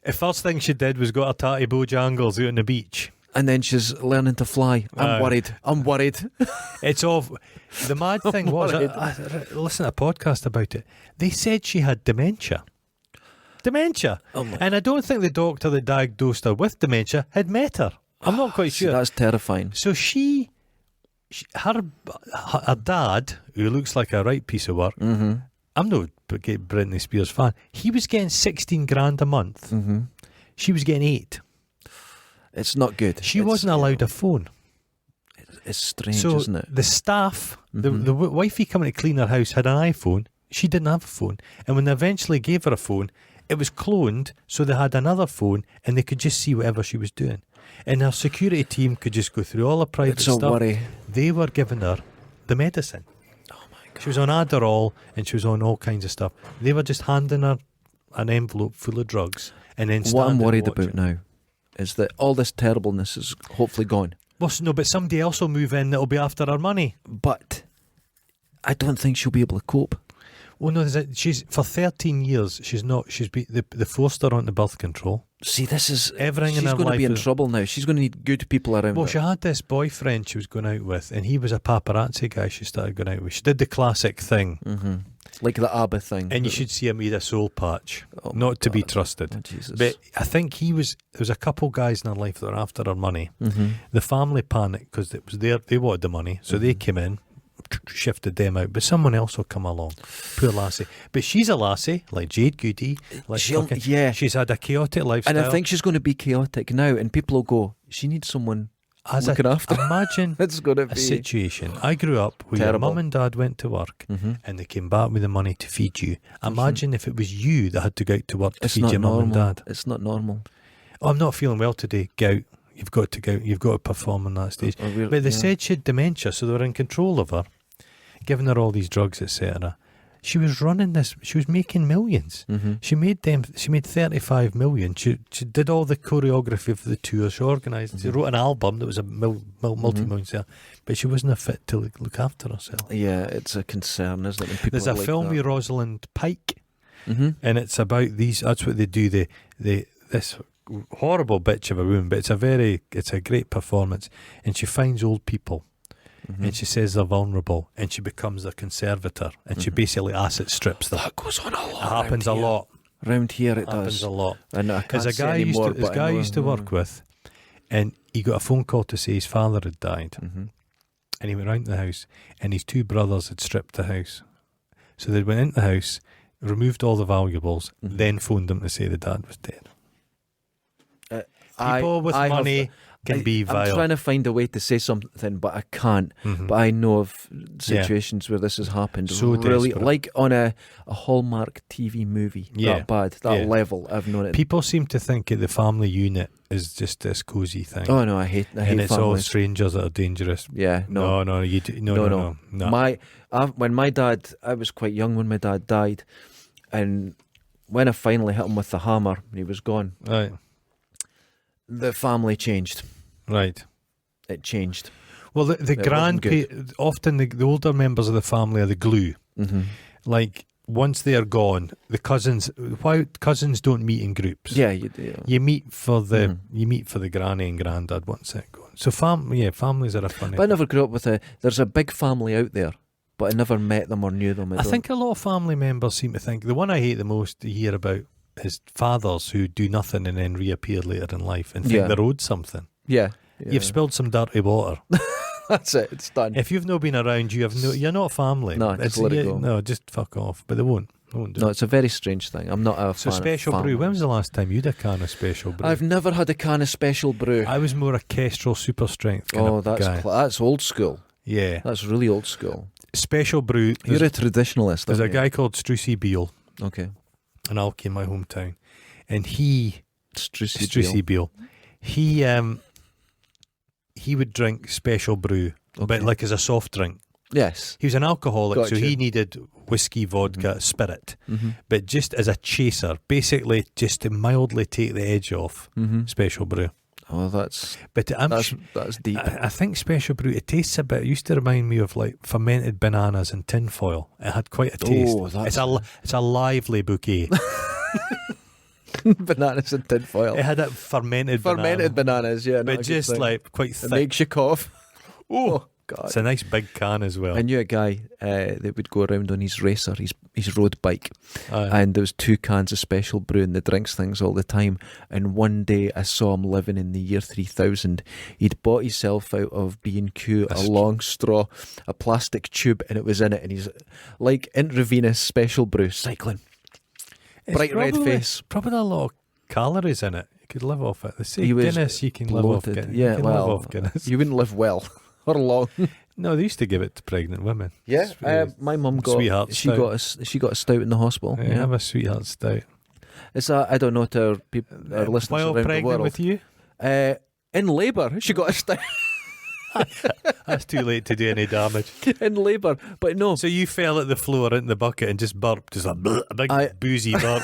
The first thing she did was go to Tatty Bojangles out on the beach. And then she's learning to fly. I'm worried. I'm worried. It's off. The mad thing was, worried. I listened to a podcast about it. They said she had dementia. Oh my- And I don't think the doctor that diagnosed her with dementia had met her. I'm not quite See, sure. that's terrifying. So her dad, who looks like a right piece of work, Mm-hmm. I'm no Britney Spears fan, he was getting 16 grand a month. Mm-hmm. She was getting 8. It's not good. She It's- wasn't allowed a phone. It's strange, So isn't it? the staff, Mhm. the wifey coming to clean her house had an iPhone. She didn't have a phone. And when they eventually gave her a phone, it was cloned, so they had another phone and they could just see whatever she was doing. And her security team could just go through all the private It's a stuff. worry. They were giving her the medicine. Oh my God. She was on Adderall and she was on all kinds of stuff. They were just handing her an envelope full of drugs and then What I'm standing worried watching. about now is that all this terribleness is hopefully gone. Well, no, but somebody else will move in that'll be after her money. But I don't think she'll be able to cope. Well, no, she's for 13 years. They forced her onto birth control. See, this is Everything in she's her going to life be in is- trouble now. She's going to need good people around Well, her. she had this boyfriend she was going out with, and he was a paparazzi guy. She started going out with. She did the classic thing, Mm-hmm. Like the ABBA thing. and you should see him with a soul patch, Oh my not to be God. trusted. Oh, Jesus. But I think there was a couple guys in her life that were after her money. Mm-hmm. The family panicked because it was they wanted the money, so they came in, shifted them out. But someone else will come along. Poor lassie. But she's a lassie, like Jade Goody. Like fucking- yeah. she's had a chaotic lifestyle. And I think she's going to be chaotic now, and people will go, she needs someone looking after. Imagine It's going to a be situation. I grew up where your terrible. mum and dad went to work and they came back with the money to feed you. Imagine if it was you that had to go out to work to It's feed not your mum and normal. dad. It's not normal. Oh, I'm not feeling well today. Go out. You've got to go out. You've got to perform on that stage. But they said she had dementia, so they were in control of her, giving her all these drugs, etc. She was running this. She was making millions. She made 35 million. She did all the choreography for the tour. She organised. She wrote an album that was a multi-million seller. But she wasn't fit to look after herself. Yeah, it's a concern, isn't it? When people There's are a like film that. with Rosalind Pike, and it's about these. That's what they do. This horrible bitch of a woman, but it's a great performance. And she finds old people. And she says they're vulnerable, and she becomes a conservator, and she basically asset strips them. That goes on a lot. It happens a lot. Round here it Happens does. a lot. And I can't There's a say guy anymore, this guy I used to work with, and he got a phone call to say his father had died, and he went round the house, and his two brothers had stripped the house. So they went into the house, removed all the valuables, then phoned them to say the dad was dead. People with money can be vile. I'm trying to find a way to say something, but I can't. But I know of situations where this has happened. So really, desperate. like on a Hallmark TV movie. Yeah. That bad. That level. I've known it. People seem to think that the family unit is just this cosy thing. Oh no, I hate and it's all families. strangers that are dangerous. Yeah, no. No, you do, no. When my dad, I was quite young when my dad died, and when I finally hit him with the hammer and he was gone, Right. the family changed. Right. It changed. Well, the wasn't often the older members of the family are the glue. Like, once they are gone, the cousins. Why cousins don't meet in groups? Yeah, you do. You meet for the granny and granddad once they're gone. So families are a funny. But I never grew up with there's a big family out there, but I never met them or knew them. I think a lot of family members seem to think the one I hate the most to hear about is fathers who do nothing and then reappear later in life and think they're owed something. Yeah. You've spilled some dirty water. That's it. It's done. If you've not been around, you're not family. No, just let it go. No, just fuck off. But they won't. They won't do No, it. it's a very strange thing. I'm not a So fan special of brew. When families. was the last time you had a can of special brew? I've never had a can of special brew. I was more a Kestrel super strength kind of guy. That's old school. Yeah. That's really old school. Special brew. You're a traditionalist. There's a aren't you? guy called Strucy Beale Okay. in Alki, my hometown, and he Strucy Beale. He would drink special brew, but like as a soft drink. Yes. He was an alcoholic, so Gotcha. he needed whiskey, vodka, spirit. But just as a chaser, basically just to mildly take the edge off special brew. Oh, that's But that's deep. I think special brew, it tastes a bit, it used to remind me of like fermented bananas in tin foil. It had quite a taste. Oh, that's It's a lively bouquet. Bananas in tin foil. It had a fermented bananas, yeah. not a but good just thing. like quite It thick. makes you cough. Oh God. It's a nice big can as well. I knew a guy that would go around on his racer, his road bike, Aye. and there was 2 cans of special brew, and he drinks things all the time. And one day I saw him living in the year 3000. He'd bought himself out of B&Q a long straw, a plastic tube, and it was in it. And he's like intravenous special brew, cycling. It's bright red probably- face. Probably a lot of calories in it. You could live off it. They say He was Guinness, you can live off bloated. Guinness. Yeah, you can well, live off Guinness. You wouldn't live well or long. No, they used to give it to pregnant women. Yeah, It's really- my mum Sweetheart she stout. got a stout in the hospital. Yeah, have a sweetheart stout. It's I don't know to our listeners While around the pregnant world. with you? In labour, she got a stout That's too late to do any damage. in labour, but no. So you fell at the floor in the bucket and just burped, just a big boozy burp.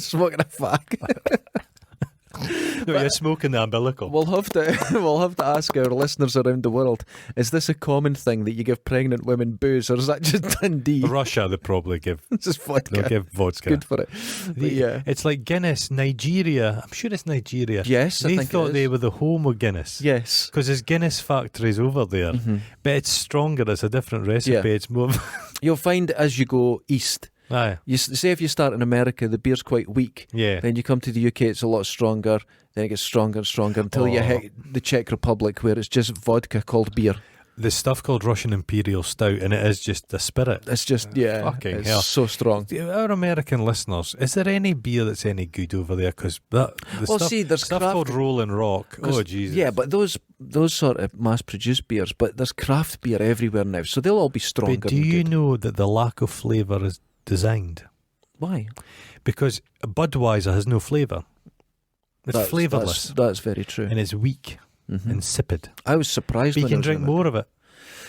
Smoking a fag. No, you're smoking the umbilical. We'll have to ask our listeners around the world: is this a common thing that you give pregnant women booze, or is that just Dundee? Russia, they probably give. It's just vodka. They'll give vodka. Good for it. But yeah. It's like Guinness, Nigeria. I'm sure it's Nigeria. Yes, I they think it thought is. they were the home of Guinness. Yes. Because there's Guinness factories over there, but it's stronger. It's a different recipe. Yeah. It's more. You'll find as you go east. Aye. You say if you start in America, the beer's quite weak. Yeah. Then you come to the UK, it's a lot stronger. Then it gets stronger and stronger until you hit the Czech Republic, where it's just vodka called beer. There's stuff called Russian Imperial Stout, and it is just the spirit. It's just Fucking it's hell. so strong. Our American listeners, is there any beer that's any good over there? Because there's there's stuff craft, called Rolling Rock. 'cause- Oh Jesus! Yeah, but those sort of mass-produced beers, but there's craft beer everywhere now, so they'll all be stronger. But do and you good. know that the lack of flavour is designed? Why? Because Budweiser has no flavour. It's flavourless, That's very true. and it's weak, Mhm. insipid. I was surprised. But you when can I was drink in it. more of it.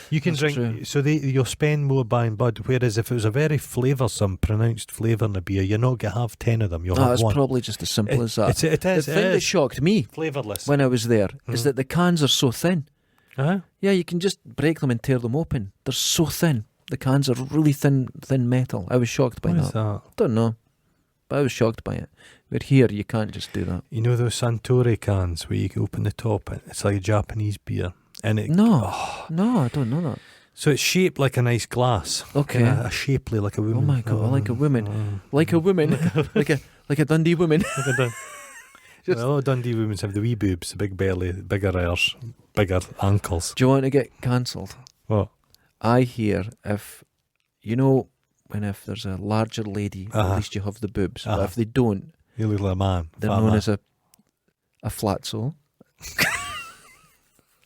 You can That's drink, true. so you'll spend more buying Bud. Whereas if it was a very flavoursome, pronounced flavour in a beer, you're not going to have 10 of them. You'll No, have it's one. probably just as simple as that. It is. The thing that shocked me Flavourless. when I was there is Mhm. that the cans are so thin. Uh-huh. Yeah, you can just break them and tear them open. They're so thin. The cans are really thin metal. I was shocked by What is that. that? Don't know, but I was shocked by it. But here, you can't just do that. You know those Suntory cans where you can open the top and it's like a Japanese beer, and it No, oh. no, I don't know that. So it's shaped like a nice glass. Okay. Kinda a shapely like a woman. Oh my God, like a woman. Like a woman, like a Dundee woman. Look at that. Just- Well, Dundee women have the wee boobs, the big belly, bigger arse, bigger ankles. Do you want to get cancelled? What? I hear if if there's a larger lady, Uh-huh. at least you have the boobs. But Uh-huh. if they don't, You look like a man. they're fat known man. as a flatso.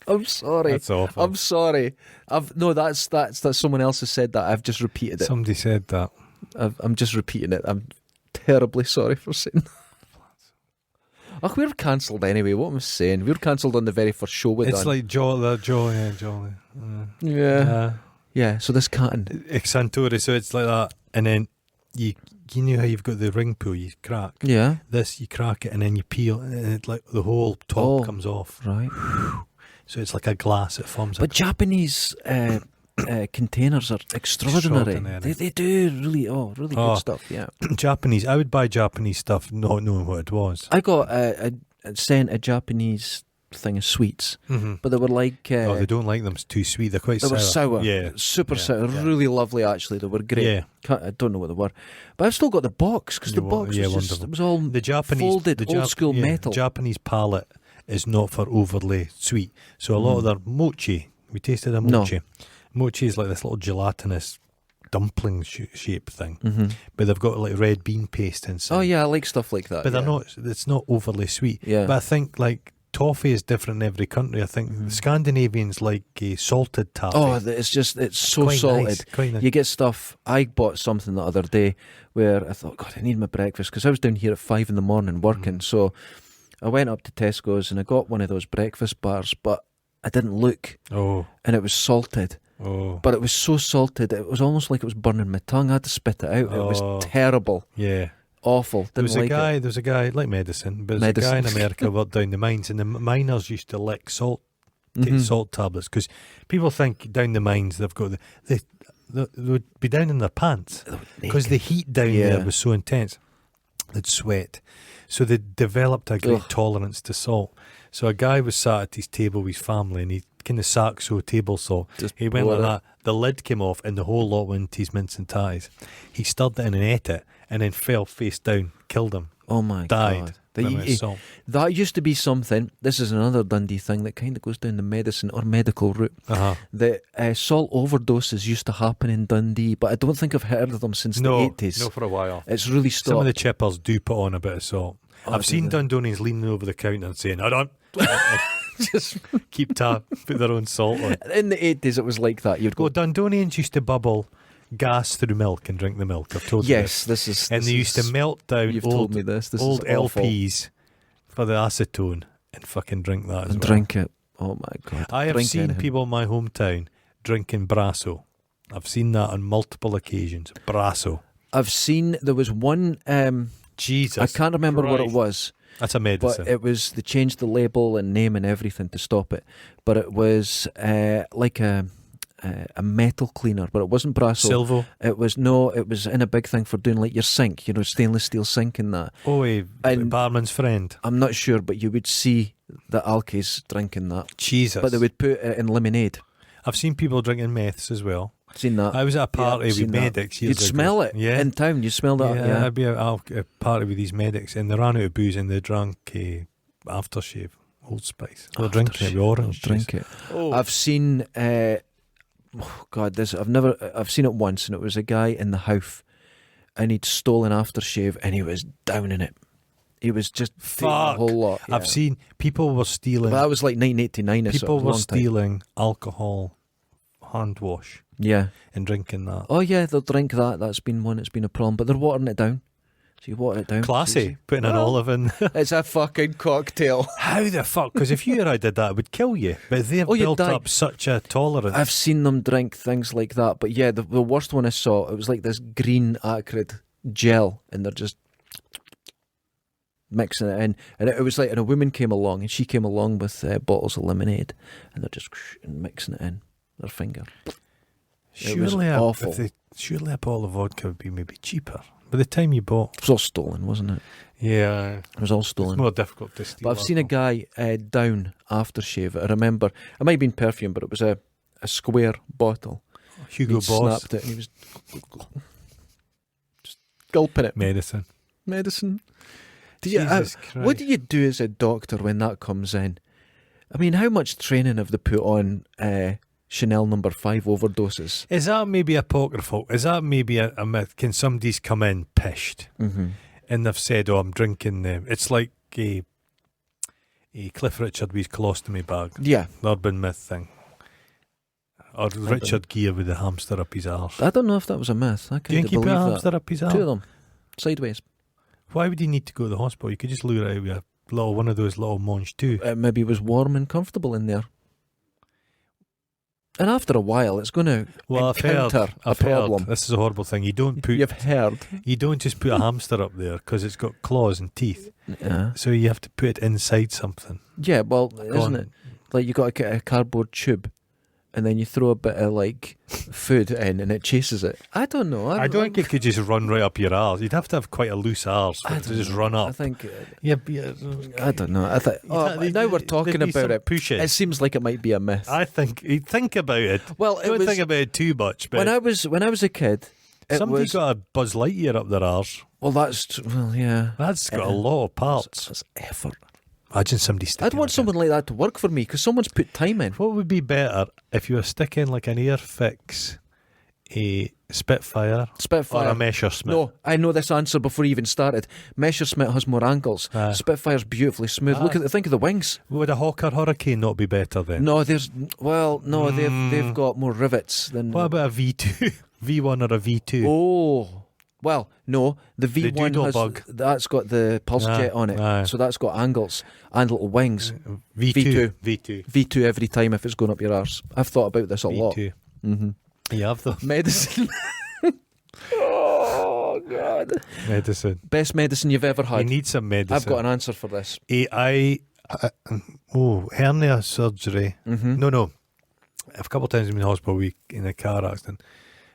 I'm sorry. That's awful. I'm sorry. That's someone else has said that. I've just repeated it. Somebody said that. I'm just repeating it. I'm terribly sorry for saying that. Oh, we're cancelled anyway. What am I saying? We were cancelled on the very first show we It's done. like Jolly. Yeah. So this can't. Santori, so it's like that, and then you know how you've got the ring pull, you crack. Yeah. This, you crack it, and then you peel, and it, like the whole top Oh. comes off. Right. So it's like a glass. It forms But a Japanese containers are extraordinary. Extraordinary. They do really good stuff. Yeah. Japanese. I would buy Japanese stuff, not knowing what it was. I got sent a Japanese thing of sweets, Mm-hmm. but they were like Oh, they don't like them too sweet. They're quite they were sour. Yeah. Super Yeah, sour. yeah. Really lovely, actually. They were great. Yeah. I don't know what they were, but I've still got the box because the box was just, wonderful. it was all The Japanese folded, old school metal. Japanese palate is not for overly sweet. So a lot of their mochi, we tasted a No. mochi. Mochi is like this little gelatinous dumpling shaped thing, Mhm. but they've got like red bean paste inside. Oh yeah, I like stuff like that. but they're yeah. not. It's not overly sweet. Yeah. But I think like toffee is different in every country. I think the Scandinavians like salted taffy. Oh, it's so Quite salted. nice, quite nice. You get stuff. I bought something the other day where I thought, God, I need my breakfast because I was down here at 5 a.m. working. So I went up to Tesco's and I got one of those breakfast bars, but I didn't look, Oh, and it was salted. oh, But it was so salted, it was almost like it was burning my tongue. I had to spit it out. It Oh. was terrible, yeah. awful. Didn't There was like a guy. it. There was a guy like medicine, but there's a guy in America worked down the mines, and the miners used to lick salt, take Mhm. salt tablets, because people think down the mines they've got they would be down in their pants because the heat down Yeah. there was so intense. They'd sweat, so they developed a great Ugh. tolerance to salt. So a guy was sat at his table with his family, and he kind of saxo table salt. Just He went pour like it. that. The lid came off, and the whole lot went into his mince and ties. He stirred it in and ate it, and then fell face down, killed him, Oh my died. God. from the salt. That used to be something. This is another Dundee thing that kind of goes down the medicine or medical route. Uh-huh. The salt overdoses used to happen in Dundee, but I don't think I've heard of them since the 80s. No, for a while. It's really Some of stopped. the chippers do put on a bit of salt. Oh, I've do seen they? Dundonians leaning over the counter and saying, "I don't." Just Keep tab, put their own salt on. in the 80s, it was like that. You'd go, Well, Dundonians used to bubble gas through milk and drink the milk. I've told you yes, this is. this. And this they used to is- melt down You've told old, me this. This old is awful. LPs for the acetone and fucking drink that as And well. drink it. Oh my God. I have Drink seen anything. people in my hometown drinking Brasso. I've seen that on multiple occasions. Brasso. I've seen, there was one, Jesus. I can't remember what it Christ. was. That's a medicine. But it was, they changed the label and name and everything to stop it. But it was like a metal cleaner, but it wasn't Brasso. Silvo. It was in a big thing for doing like your sink, stainless steel sink and that. Oh, a And- barman's friend. I'm not sure, but you would see the alkies drinking that. Jesus. But they would put it in lemonade. I've seen people drinking meths as well. Seen that? I was at a party seen with that. medics years You'd ago. smell it Yeah. in town. You smell that. yeah, Yeah. I'd be at a party with these medics, and they ran out of booze and they drank aftershave. Old Spice. We're drinking it with orange juice. Drink it. Oh. I've seen. Oh God, I've seen it once, and it was a guy in the Howth, and he'd stolen aftershave, and he was down in it. He was just taking a whole lot. Yeah. I've seen people were stealing. But that was like 1989. People were long stealing alcohol hand wash. Time. Yeah. And drinking that. Oh yeah, they'll drink that. That's been one that's been a problem. But they're watering it down. So you water it down. Classy. Putting an olive in. It's a fucking cocktail. How the fuck? Because if you or I did that, it would kill you. But they've you'd built die. up such a tolerance. I've seen them drink things like that. But yeah, the worst one I saw, it was like this green acrid gel, and they're just mixing it in. And it was like, and a woman came along, and she came along with bottles of lemonade, and they're just mixing it in their finger. Surely awful. Surely a bottle of vodka would be maybe cheaper. By the time you bought... It was all stolen, wasn't it? Yeah. It was all stolen. It's more difficult to steal. But I've seen a guy down aftershave. I remember, it might have been perfume, but it was a square bottle. Hugo He Boss. snapped it, and he was just gulping it. Medicine. What do you do as a doctor when that comes in? I mean, how much training have they put on Chanel No. 5 overdoses? Is that maybe apocryphal? Is that maybe a myth? Can somebody's come in pissed and they've said, "Oh, I'm drinking the..." It's like a Cliff Richard with his colostomy bag. Yeah. The urban myth thing. Or Richard Gere with the hamster up his arse. I don't know if that was a myth. I Do you can't think he put believe a that. hamster up his arse? 2 of them. Sideways. Why would he need to go to the hospital? You could just lure it out with one of those little Monge too. Maybe it was warm and comfortable in there. And after a while, it's going to encounter a problem. This is a horrible thing. You don't You've heard. You don't just put a hamster up there because it's got claws and teeth. Yeah. So you have to put it inside something. Yeah, well, isn't it? Like you got to get a cardboard tube, and then you throw a bit of like food in, and it chases it. I don't know. I don't think it could just run right up your arse. You'd have to have quite a loose arse for it to just run up. I think. Yeah, I don't know. Now we're talking about it. Pushing. It seems like it might be a myth. I think think about it. Well, Don't think about it too much. But when I was a kid, somebody got a Buzz Lightyear up their arse. Well, yeah. That's got a lot of parts. That's effort. Imagine somebody sticking. I'd want someone like that to work for me because someone's put time in. What would be better if you were sticking like an Airfix, a Spitfire, or a Messerschmitt? No, I know this answer before you even started. Messerschmitt has more angles. Spitfire's beautifully smooth. Think of the wings. Would a Hawker Hurricane not be better then? No, they've got more rivets than. What about a V2, V1 or a V2? Oh. Well, no, the V1 that's got the pulse jet on it, so that's got angles and little wings. V2 every time if it's going up your arse. I've thought about this a lot. Mm-hmm. You have though. Medicine. Oh God. Medicine. Best medicine you've ever had. You need some medicine. I've got an answer for this. Hernia surgery. Mm-hmm. No. A couple of times I've been in hospital in a car accident.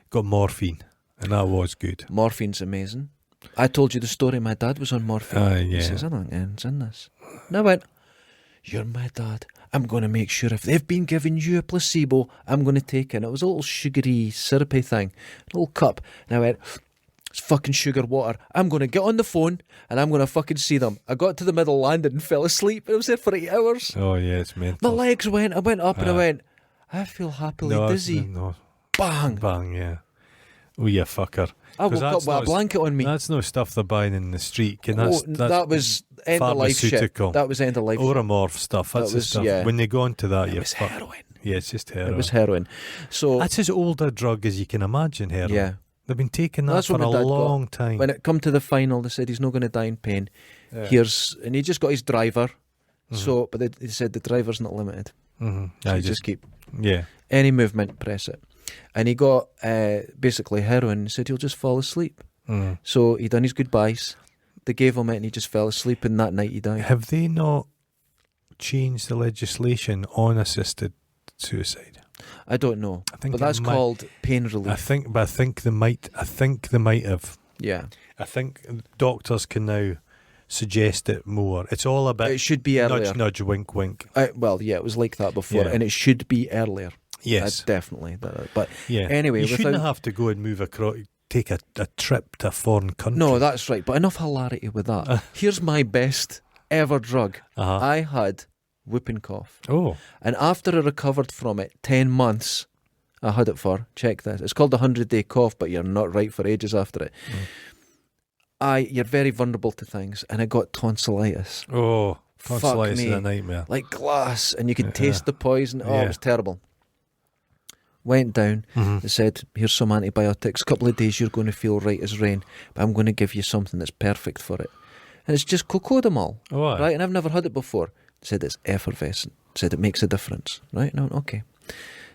Got morphine. And that was good. Morphine's amazing. I told you the story. My dad was on morphine. Yeah. He says, I don't think ends in this. And I went, you're my dad. I'm going to make sure if they've been giving you a placebo, I'm going to take it. And it was a little sugary, syrupy thing. A little cup. And I went, it's fucking sugar water. I'm going to get on the phone and I'm going to fucking see them. I got to the middle landing and fell asleep. And I was there for 8 hours. Oh, yeah, it's mental. My legs went. I went up and I went, I feel happily dizzy. Bang. Bang, yeah. Oh, you fucker. I woke up with a blanket on me. That's no stuff they're buying in the street. That was end of life shit. That was end of life. Oromorph stuff. That's the stuff. Yeah. When they go into that, it was heroin. Yeah, it's just heroin. It was heroin. So that's as old a drug as you can imagine. Heroin. Yeah. They've been taking that for a long time. When it come to the final, they said he's not going to die in pain. Yeah. And he just got his driver. Mm-hmm. So, but they said the driver's not limited. Mm-hmm. So you just keep. Yeah. Any movement, press it. And he got basically heroin and said he'll just fall asleep. Mm. So he done his goodbyes. They gave him it and he just fell asleep, and that night he died. Have they not changed the legislation on assisted suicide? I don't know. But that's called pain relief. I think they might have. Yeah. I think doctors can now suggest it more. It's all about. It should be earlier. Nudge, nudge, wink, wink. Well, yeah, it was like that before, and it should be earlier. Yes, definitely. But yeah. Anyway, you shouldn't have to go and move across, take a trip to a foreign country. No, that's right. But enough hilarity with that. Here's my best ever drug. Uh-huh. I had whooping cough. Oh. And after I recovered from it, 10 months I had it for, check this, it's called the 100-day cough, but you're not right for ages after it. You're very vulnerable to things, and I got tonsillitis. Oh. Fuck Tonsillitis is me. a nightmare. Like glass, and you could taste the poison. Oh, Yeah. it was terrible. Went down, they said, here's some antibiotics, a couple of days you're going to feel right as rain, but I'm going to give you something that's perfect for it. And it's just cocodamol, Oh, aye. right? And I've never had it before. They said it's effervescent, said it makes a difference, right? And I went, okay.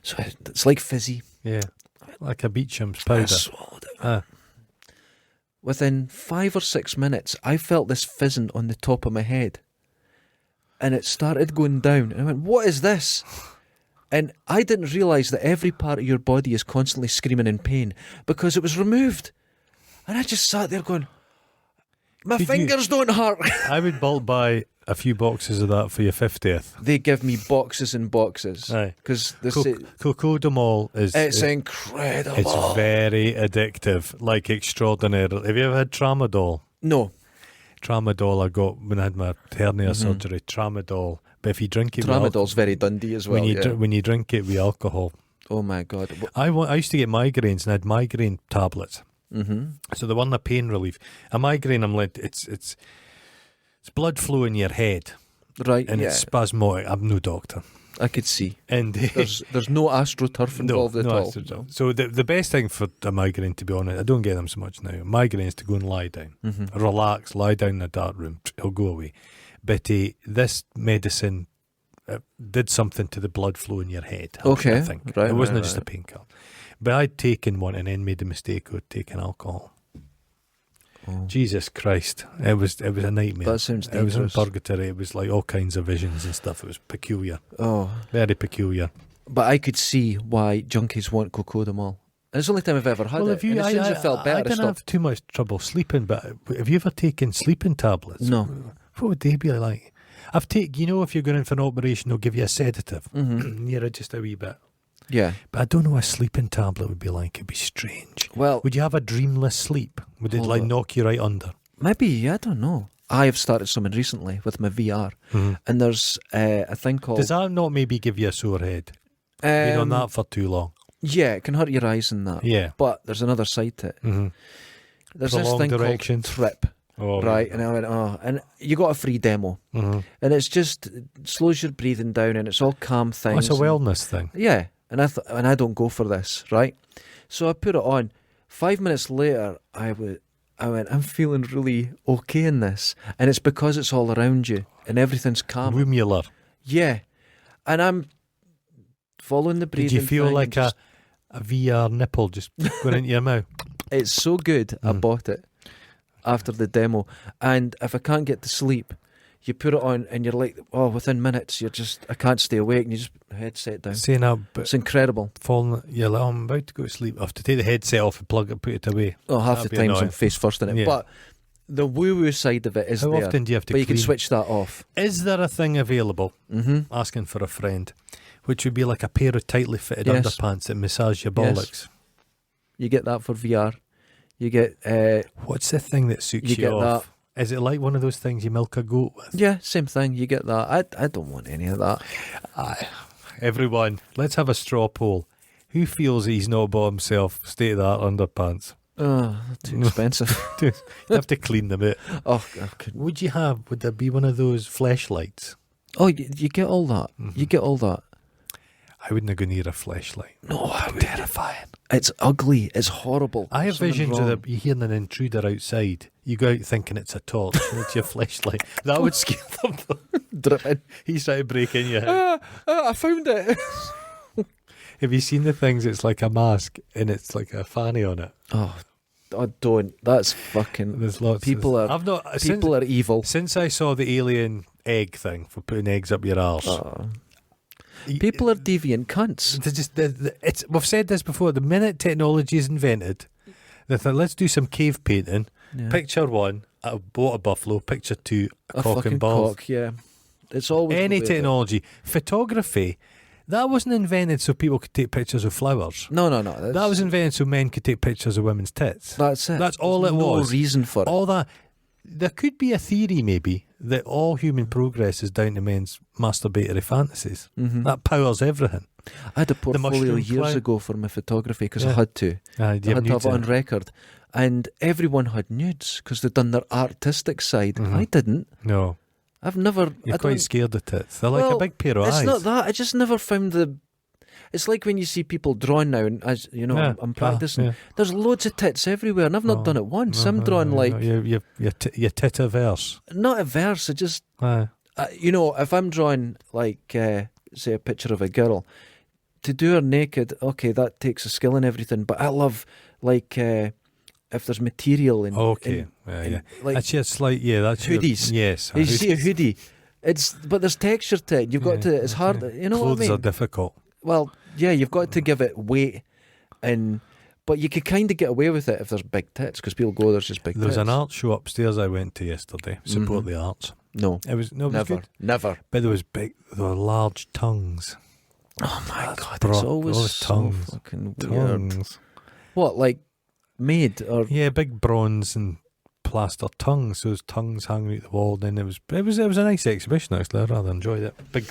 So it's like fizzy. Yeah. Like a Beecham's I powder. swallowed it. Ah. Within 5 or 6 minutes, I felt this fizzing on the top of my head. And it started going down. And I went, what is this? And I didn't realise that every part of your body is constantly screaming in pain because it was removed. And I just sat there going, my Could you- fingers don't hurt. I would bulk buy a few boxes of that for your 50th. They give me boxes and boxes. Aye. Because Cocodamol is... it's incredible. It's very addictive, like extraordinary. Have you ever had tramadol? No. Tramadol I got when I had my hernia surgery. Tramadol. But if you drink it Tramadol's very Dundee as well. when you drink it with alcohol. Oh my God. I used to get migraines and I had migraine tablets. Mm-hmm. So the one, the pain relief. A migraine, I'm like, it's blood flow in your head Right, and yeah. it's spasmodic. I'm no doctor. I could see. And There's no AstroTurf involved at all. no. So the best thing for a migraine, to be honest, I don't get them so much now. Migraine is to go and lie down, relax, lie down in a dark room. It'll go away. But this medicine did something to the blood flow in your head. Okay, I think right, it wasn't right, just a right. painkiller. But I'd taken one and then made the mistake of taking alcohol. Oh. Jesus Christ, it was a nightmare. That sounds It was in dangerous. purgatory. It was like all kinds of visions and stuff. It was peculiar, Oh, very peculiar. but I could see why junkies want cocodamol. And it's the only time I've ever had Well, it. if you, And as soon as I felt better, I I didn't stopped. have too much trouble sleeping. But have you ever taken sleeping tablets? No. What would they be like? If you're going in for an operation, they'll give you a sedative. Mm-hmm. You're just a wee bit. Yeah. But I don't know what a sleeping tablet would be like. It'd be strange. Well, Would you have a dreamless sleep? Would it Hold like on. knock you right under? maybe, I don't know. I have started something recently with my VR. And there's a thing called... Does that not maybe give you a sore head? Been on that for too long. Yeah, it can hurt your eyes and that. Yeah. But there's another side to it. Mm-hmm. There's Prolonged this thing erections. called Trip. Oh, Right, and I went, oh, and you got a free demo, Mm-hmm. and it's just it slows your breathing down, and it's all calm things. It's a and- wellness thing. yeah, and I don't go for this, right? So I put it on. 5 minutes later, I went, I'm feeling really okay in this, and it's because it's all around you and everything's calm. Wumular. Yeah, and I'm following the breathing. Did you feel thing like and just- a VR nipple just going into your mouth? It's so good. I bought it after the demo, and if I can't get to sleep, you put it on, and you're like, oh, within minutes, I can't stay awake, and you just headset down. Saying that, but It's incredible. falling, you're like, oh, I'm about to go to sleep. I have to take the headset off and plug it, put it away. Oh, half That'd the be times I'm annoying. face first in it, Yeah. but the woo-woo side of it is How there. often do you have to But you can clean? switch that off. Is there a thing available, asking for a friend, which would be like a pair of tightly fitted Yes. underpants that massage your Yes. bollocks? You get that for VR. You get, What's the thing that suits You you, get off? Is it like one of those things you milk a goat with? yeah, same thing. You get that. I don't want any of that. Aye. Everyone, let's have a straw poll. Who feels he's not bought himself state-of-the-art underpants? Oh, too expensive. You have to clean them out. Oh, I couldn't. Would there be one of those fleshlights? Oh, you get all that. You get all that. I wouldn't go near a fleshlight. No, I would. Terrifying. It's ugly. It's horrible. I have Something visions wrong. of you hearing an intruder outside. You go out thinking it's a torch and it's your fleshlight. That would scare them. dripping. He's trying to break in your house. I found it. Have you seen the things? It's like a mask and it's like a fanny on it. Oh, I don't. That's fucking. There's lots. People are- I've not. People are evil. Since I saw the alien egg thing for putting eggs up your arse. Oh. People are deviant cunts. We've said this before. The minute technology is invented, they thought, let's do some cave painting. Yeah. Picture one, a water buffalo. Picture two, a cock fucking and balls. cock. Yeah, it's always Any the way of it. technology, photography, that wasn't invented so people could take pictures of flowers. No. That was invented so men could take pictures of women's tits. That's it. That's all There's it no was. reason for it. All that. there could be a theory, maybe, that all human progress is down to men's masturbatory fantasies. That powers everything. I had a portfolio mushroom years cloud. ago for my photography because I Yeah. had to. Do I you have had to nudes have it in on record. And everyone had nudes because they'd done their artistic side. I didn't. No, I've never. you're I quite don't- scared of tits. They're like a Well, big pair of It's eyes. not that. I just never found the. It's like when you see people drawing now, and as you know, Yeah. I'm practicing. Yeah. There's loads of tits everywhere, and I've not Oh, done it once. no, I'm drawing no, like your titiverse. not a verse. I just, Aye. you know, if I'm drawing like say a picture of a girl, to do her naked, okay, that takes a skill and everything. But I love like if there's material in Okay. in, like That's your slight. Yeah, that's hoodies. Yes. you see a hoodie. But there's texture to it. You've got to. It's hard. You know Clothes what I mean? are difficult. Well, yeah, you've got to give it weight, but you could kind of get away with it if there's big tits because people go, "There's just big There was tits." an art show upstairs I went to yesterday. Support the arts. No, It was never, good. never. But there was big. There were large tongues. Oh my god, bro- it's always those so tongues. fucking weird. Tongues. What, like made or? Yeah, big bronze and plaster tongues. So those tongues hanging out the wall. Then it was a nice exhibition actually. I rather enjoyed it. Big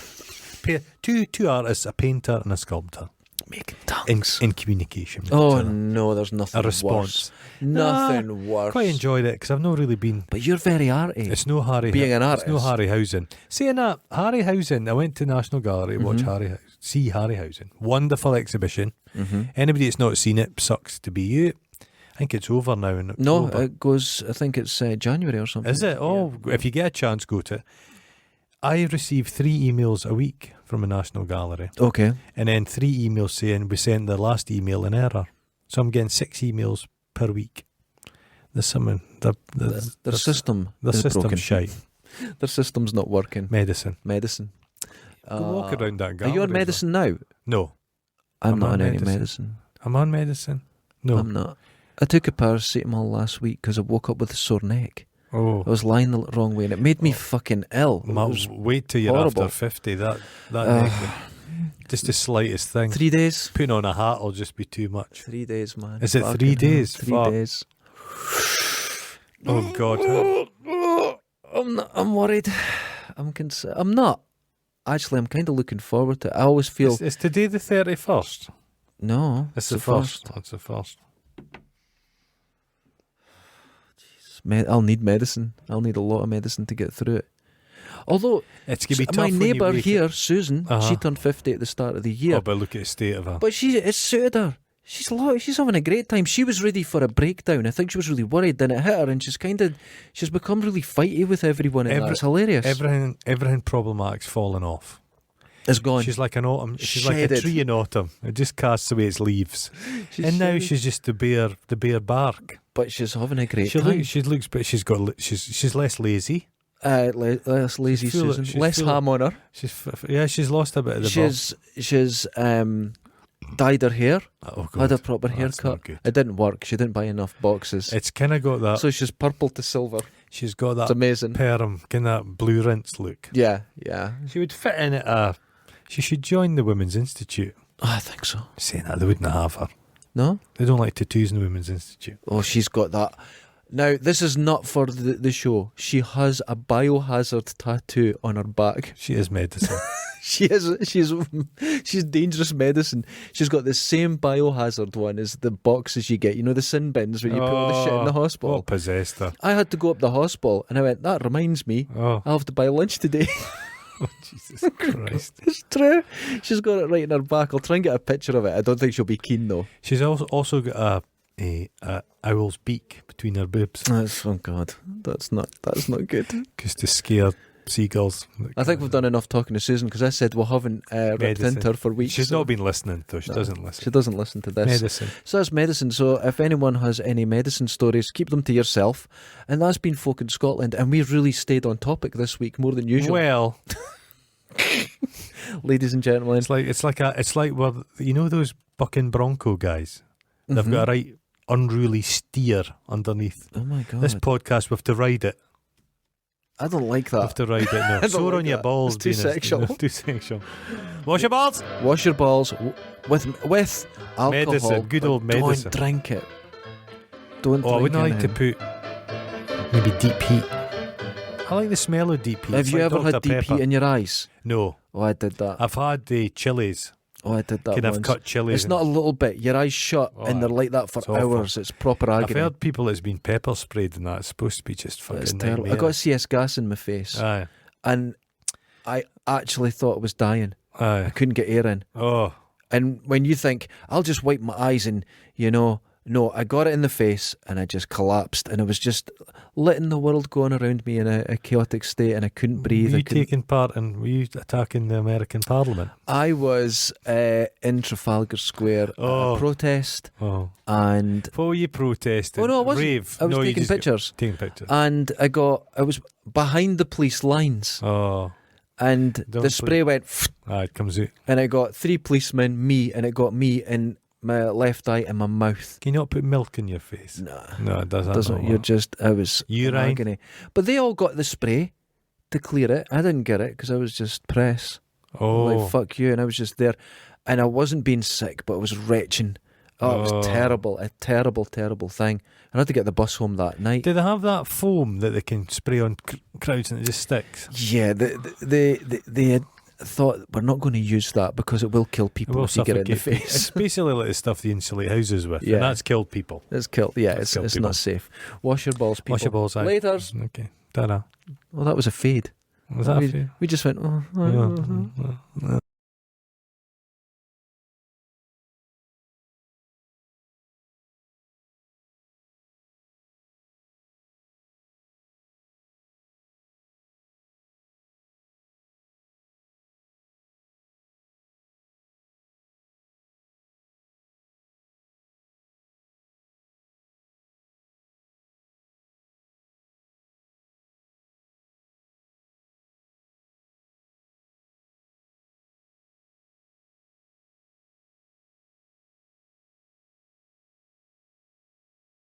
pair, two artists, a painter and a sculptor Making tongues. in communication. with Oh each other. no, there's nothing A worse. response. Nothing worse. Quite enjoyed it because I've not really been. But you're very arty. It's no Harry. Being an It's no artist. Harryhausen. Saying that, Harryhausen. I went to National Gallery to watch see Harryhausen. Wonderful exhibition. Anybody that's not seen it, sucks to be you. I think it's over now in No, October. it goes. I think it's January or something. Is it? Oh, if you get a chance, go to it. I receive 3 emails a week from a National Gallery, Okay. and then 3 emails saying we sent the last email in error. So I'm getting 6 emails per week. There's someone. Their system The is system's broken. shite. Their system's not working. Medicine. Medicine. Go walk around that Are gallery. you on medicine now? No. I'm I'm not on on any medicine. medicine. I'm on medicine. No. I'm not. I took a paracetamol last week because I woke up with a sore neck. I Oh. was lying the wrong way and it made me fucking ill. It was Wait till you're horrible. after 50. That neck, just the slightest thing. 3 days. Putting on a hat will just be too much. 3 days, man. Is it Fucking 3 hell, days? 3 Fuck. days. Oh God. I'm worried. I'm not. Actually, I'm kind of looking forward to it. I always feel. Is today the 31st? No. It's the first. It's the first. I'll need medicine. I'll need a lot of medicine to get through it. Although, It's gonna be tough my when you neighbour wake here, up. Susan, Uh-huh. she turned 50 at the start of the year. Oh, but look at the state of her. But it suited her. She's having a great time. She was ready for a breakdown. I think she was really worried. Then it hit her, and she's become really fighty with everyone. And that's hilarious. Everything problematic's fallen off. It's gone. She's like an autumn. She's like a Shedded. tree in autumn. It just casts away its leaves, and now shedded. she's just the bare bark. But she's having a great She time. looks, but she's less lazy. Less lazy She's full of- Susan. she's Less full of- ham on her. She's lost a bit of the She's dyed her hair. bulk. Oh, Had God. a proper That's haircut. not good. It didn't work. She didn't buy enough boxes. It's kind of got that. So she's purple to silver. She's got It's that amazing. perm, kind of blue rinse look. Yeah. She would fit in at She should join the Women's Institute. I think so. Saying that, they wouldn't have her. No? They don't like tattoos in the Women's Institute. Oh, she's got that. Now, this is not for the show. She has a biohazard tattoo on her back. She is medicine. She's dangerous medicine. She's got the same biohazard one as the boxes you get. You know, the sin bins where you put all the shit in the hospital. What possessed her? I had to go up the hospital and I went, that reminds me, Oh, I'll have to buy lunch today. Jesus Christ. It's true. She's got it right in her back. I'll try and get a picture of it. I don't think she'll be keen though. She's also got a owl's beak between her boobs, Oh God, that's not good. because to scare seagulls. I think we've done enough talking to Susan because I said we haven't ripped Medicine. into her for weeks. She's so- not been listening, though. She No, doesn't listen. She doesn't listen to this. Medicine. So that's medicine. So if anyone has any medicine stories, keep them to yourself. And that's been Folk in Scotland. And we've really stayed on topic this week more than usual. Well, Ladies and gentlemen. it's like well, you know those bucking Bronco guys. They've got a right unruly steer underneath. Oh my God. This podcast, we have to ride it. I don't like We have that. to ride it now. don't Sore like on your that. balls. It's too Venus. sexual. Too sexual. Wash your balls. Wash your balls with alcohol. Medicine, good but old medicine. Don't drink it. Don't Oh, I drink wouldn't like to anything. put Maybe deep heat. I like the smell of deep heat. Have It's you like ever Dr. had deep Pepper. heat in your eyes? No. Oh, I did that. I've had the chilies. Oh, I did that Can have once. cut chilies. It's not a little bit. Your eyes shut Oh, and they're like that for it's awful. hours. It's proper I've agony. heard people that's been pepper sprayed and that. It's supposed to be just fucking It's terrible. I nightmare. got CS gas in my face, Aye. and I actually thought I was dying. I Aye. couldn't get air in. Oh. And when you think, I'll just wipe my eyes and, no, I got it in the face and I just collapsed and I was just letting the world going around me in a chaotic state and I couldn't breathe. Were you taking part in, were you attacking the American Parliament? I was in Trafalgar Square at Oh. a protest Oh. and... What were you protesting? Oh, no, I wasn't. Rave? I was No, you taking just- pictures. Taking pictures. And I was behind the police lines Oh. and Don't the spray went... Aye, it comes out. And I got 3 policemen, me, and it got me in my left eye and my mouth. Can you not put milk in your face? Nah. No, it doesn't. Doesn't. You're just. I was in Urine? agony. But they all got the spray to clear it. I didn't get it because I was just press. Oh. Like fuck you, and I was just there, and I wasn't being sick, but I was retching. Oh, it Oh. was terrible. A terrible, terrible thing. I had to get the bus home that night. Do they have that foam that they can spray on crowds and it just sticks? Yeah, they had thought we're not going to use that because it will kill It people will if you get it in the suffocate people. face. It's basically like the stuff they insulate houses with, Yeah. and that's killed people. It's killed. Yeah, That's killed it's people. not safe. Wash your balls, people. Wash your balls out. Laters. Okay. Ta-da. Well, that was a fade. Was that a we, few? we just went. Oh, Yeah.